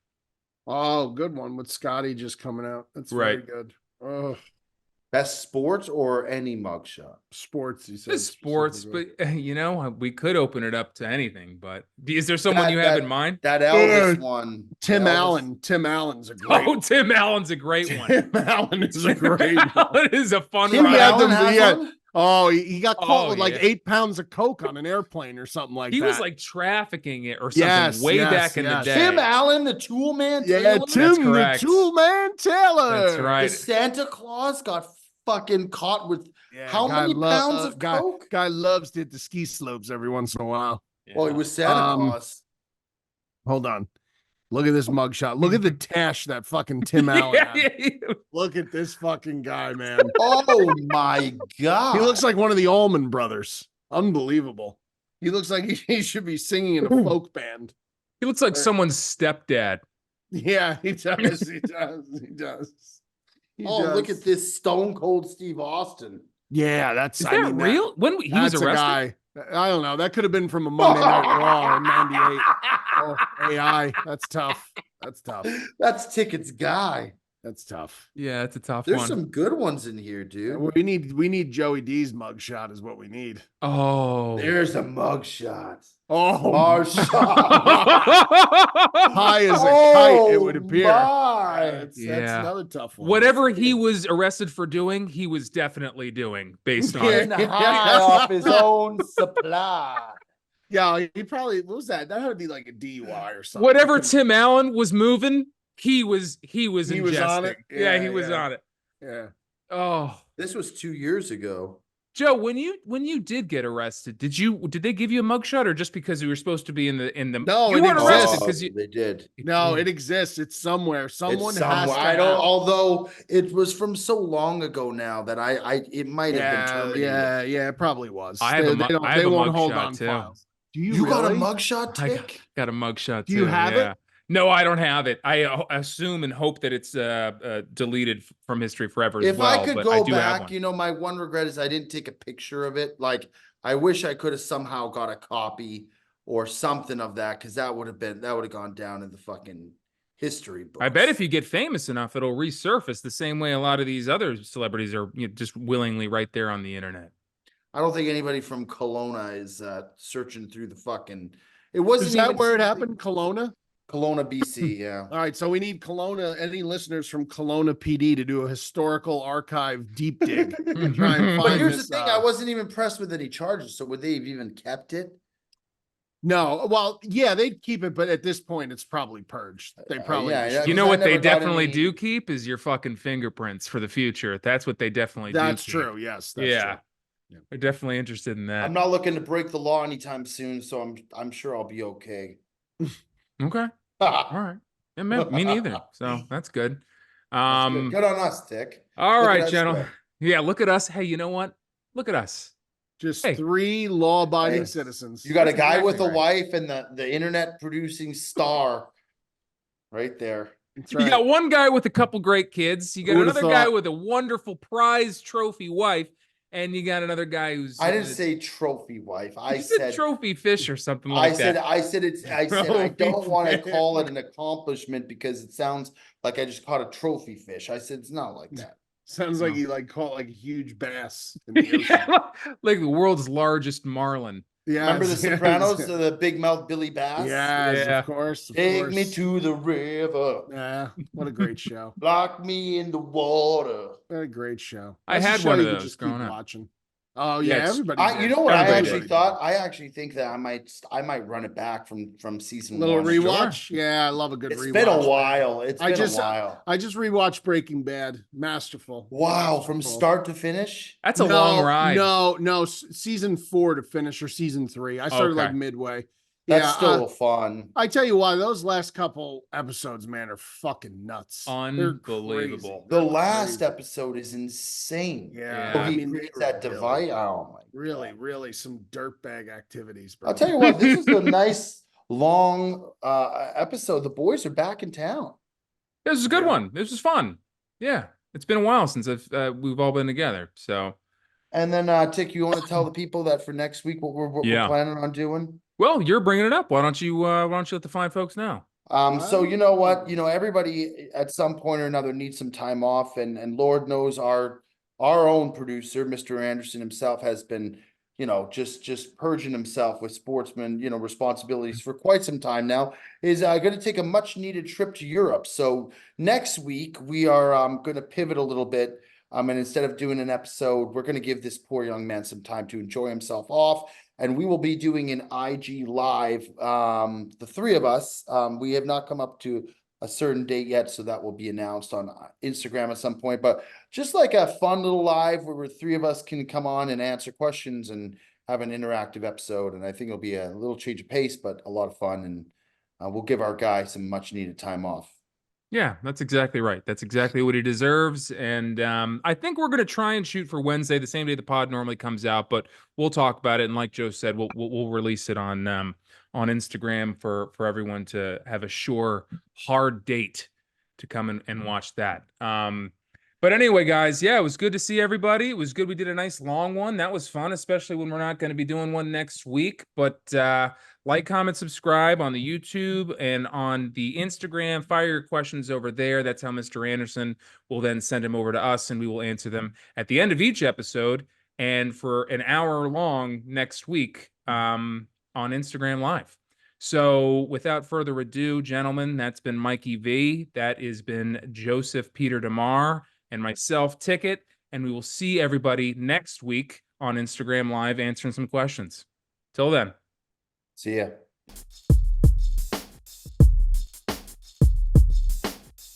Oh, good one with Scottie just coming out. That's very good. Oh. Best sports or any mugshot? Sports, he said. Sports, but we could open it up to anything. But is there someone you have in mind? That Elvis one. Tim Allen. Tim Allen's a great one. Tim Allen's a great one. Tim Allen is a great one. Allen is a fun Tim Allen has one? Oh, he got caught with like 8 pounds of coke on an airplane or something like that. He was like trafficking it or something way back in the day. Tim Allen, the Tool Man Taylor? Yeah, Tim the Tool Man Taylor. That's right. The Santa Claus got fucking caught with how many pounds of coke? Guy loves to hit the ski slopes every once in a while. Yeah. Well, he was Santa Claus. Hold on. Look at this mugshot. Look at the tash that fucking Tim Allen had. Look at this fucking guy, man. Oh my God. He looks like one of the Allman Brothers. Unbelievable. He looks like he should be singing in a folk band. He looks like someone's stepdad. Yeah, he does. He does. Look at this Stone Cold Steve Austin. Yeah, that's real? When he was arrested? I don't know. That could have been from a Monday Night Raw in '98. Oh, AI. That's tough. That's Ticket's guy. That's tough. Yeah, it's a tough one. There's some good ones in here, dude. We need Joey D's mugshot is what we need. Oh. There's a mugshot. Oh, high as a kite, it would appear. That's another tough one. Whatever he was arrested for doing, he was definitely doing based on it. High off his own supply. Yeah, he probably, what was that? That had to be like a DUI or something. Whatever Tim Allen was moving, he was ingesting. On it. Yeah, he was on it. Yeah. Oh, this was 2 years ago. Joe, when you did get arrested, did they give you a mugshot or just because you were supposed to be in the No, you weren't arrested because they did. No, it exists. It's somewhere. Someone has to. I don't. Although it was from so long ago now that it might have been terminated. Yeah, it probably was. I have they won't hold on too. files. Do you got a mugshot, Tick? I got a mugshot too. Do you have it? No, I don't have it. I assume and hope that it's deleted from history forever as well. If I could go back, my one regret is I didn't take a picture of it. Like, I wish I could have somehow got a copy or something of that, because that would have gone down in the fucking history books. I bet if you get famous enough, it'll resurface the same way a lot of these other celebrities are just willingly right there on the internet. I don't think anybody from Kelowna is searching through the fucking. It wasn't. Is that where it happened? Kelowna? Kelowna, BC, yeah. All right, so we need Kelowna, any listeners from Kelowna PD to do a historical archive deep dig. And try and find but here's the thing, I wasn't even pressed with any charges, so would they have even kept it? No, well, yeah, they'd keep it, but at this point, it's probably purged. They probably, you know what they definitely do keep is your fucking fingerprints for the future. That's what they definitely do. That's true. Yes, that's true. Yeah, they're definitely interested in that. I'm not looking to break the law anytime soon, so I'm sure I'll be okay. Okay. All right. Yeah, me neither. So that's good. Good on us, Dick. All right, gentlemen. Yeah, look at us. Hey, you know what? Look at us. Just 3 law-abiding citizens. You got a guy with a wife and the internet producing star right there. Right. You got one guy with a couple great kids. You got another guy with a wonderful prize trophy wife. And you got another guy who's. I didn't say trophy wife. I said trophy fish or something like that. I said I don't want to call it an accomplishment because it sounds like I just caught a trophy fish. I said it's not like that. Sounds like you caught like a huge bass in the ocean. Like the world's largest marlin. Yeah, remember the Sopranos, the big mouth Billy Bass? Yes, of course. Take me to the river. Yeah, what a great show. Lock me in the water. What a great show. I had one of those growing up. Watching. Oh yeah, everybody. You know what I actually thought? I actually think that I might run it back from season 1. Little rewatch. Sure. Yeah, I love a good rewatch. It's been a while. It's been a while. I just rewatched Breaking Bad. Masterful. Wow, from start to finish. That's a long ride. No, season 4 to finish or season 3. I started like midway. That's still fun. I tell you why, those last couple episodes, man, are fucking nuts. Unbelievable. The last episode is insane. Yeah. So he creates that device. Oh my really some dirtbag activities, bro. I'll tell you what, this is a nice long episode. The boys are back in town. This was a good one. This was fun. Yeah. It's been a while since we've all been together. So, and then Tick, you want to tell the people that for next week what we're planning on doing? Well, you're bringing it up. Why don't you let the fine folks know? So you know what, everybody at some point or another needs some time off, and Lord knows our own producer, Mr. Anderson himself, has been, just purging himself with Sportsmen, responsibilities for quite some time now, is going to take a much needed trip to Europe. So next week we are going to pivot a little bit. And instead of doing an episode, we're going to give this poor young man some time to enjoy himself off. And we will be doing an IG live, the three of us. We have not come up to a certain date yet, so that will be announced on Instagram at some point. But just like a fun little live where three of us can come on and answer questions and have an interactive episode. And I think it'll be a little change of pace, but a lot of fun. And we'll give our guy some much needed time off. Yeah, that's exactly right. That's exactly what he deserves. And I think we're going to try and shoot for Wednesday, the same day the pod normally comes out, but we'll talk about it. And like Joe said, we'll release it on Instagram for everyone to have a sure, hard date to come and watch that. But anyway, guys, yeah, it was good to see everybody. It was good. We did a nice long one. That was fun, especially when we're not going to be doing one next week. But like, comment, subscribe on the YouTube and on the Instagram. Fire your questions over there. That's how Mr. Anderson will then send them over to us, and we will answer them at the end of each episode and for an hour long next week on Instagram Live. So without further ado, gentlemen, that's been Mikey V. That has been Joseph Peter DeMar and myself, Ticket. And we will see everybody next week on Instagram Live answering some questions. Till then. See ya.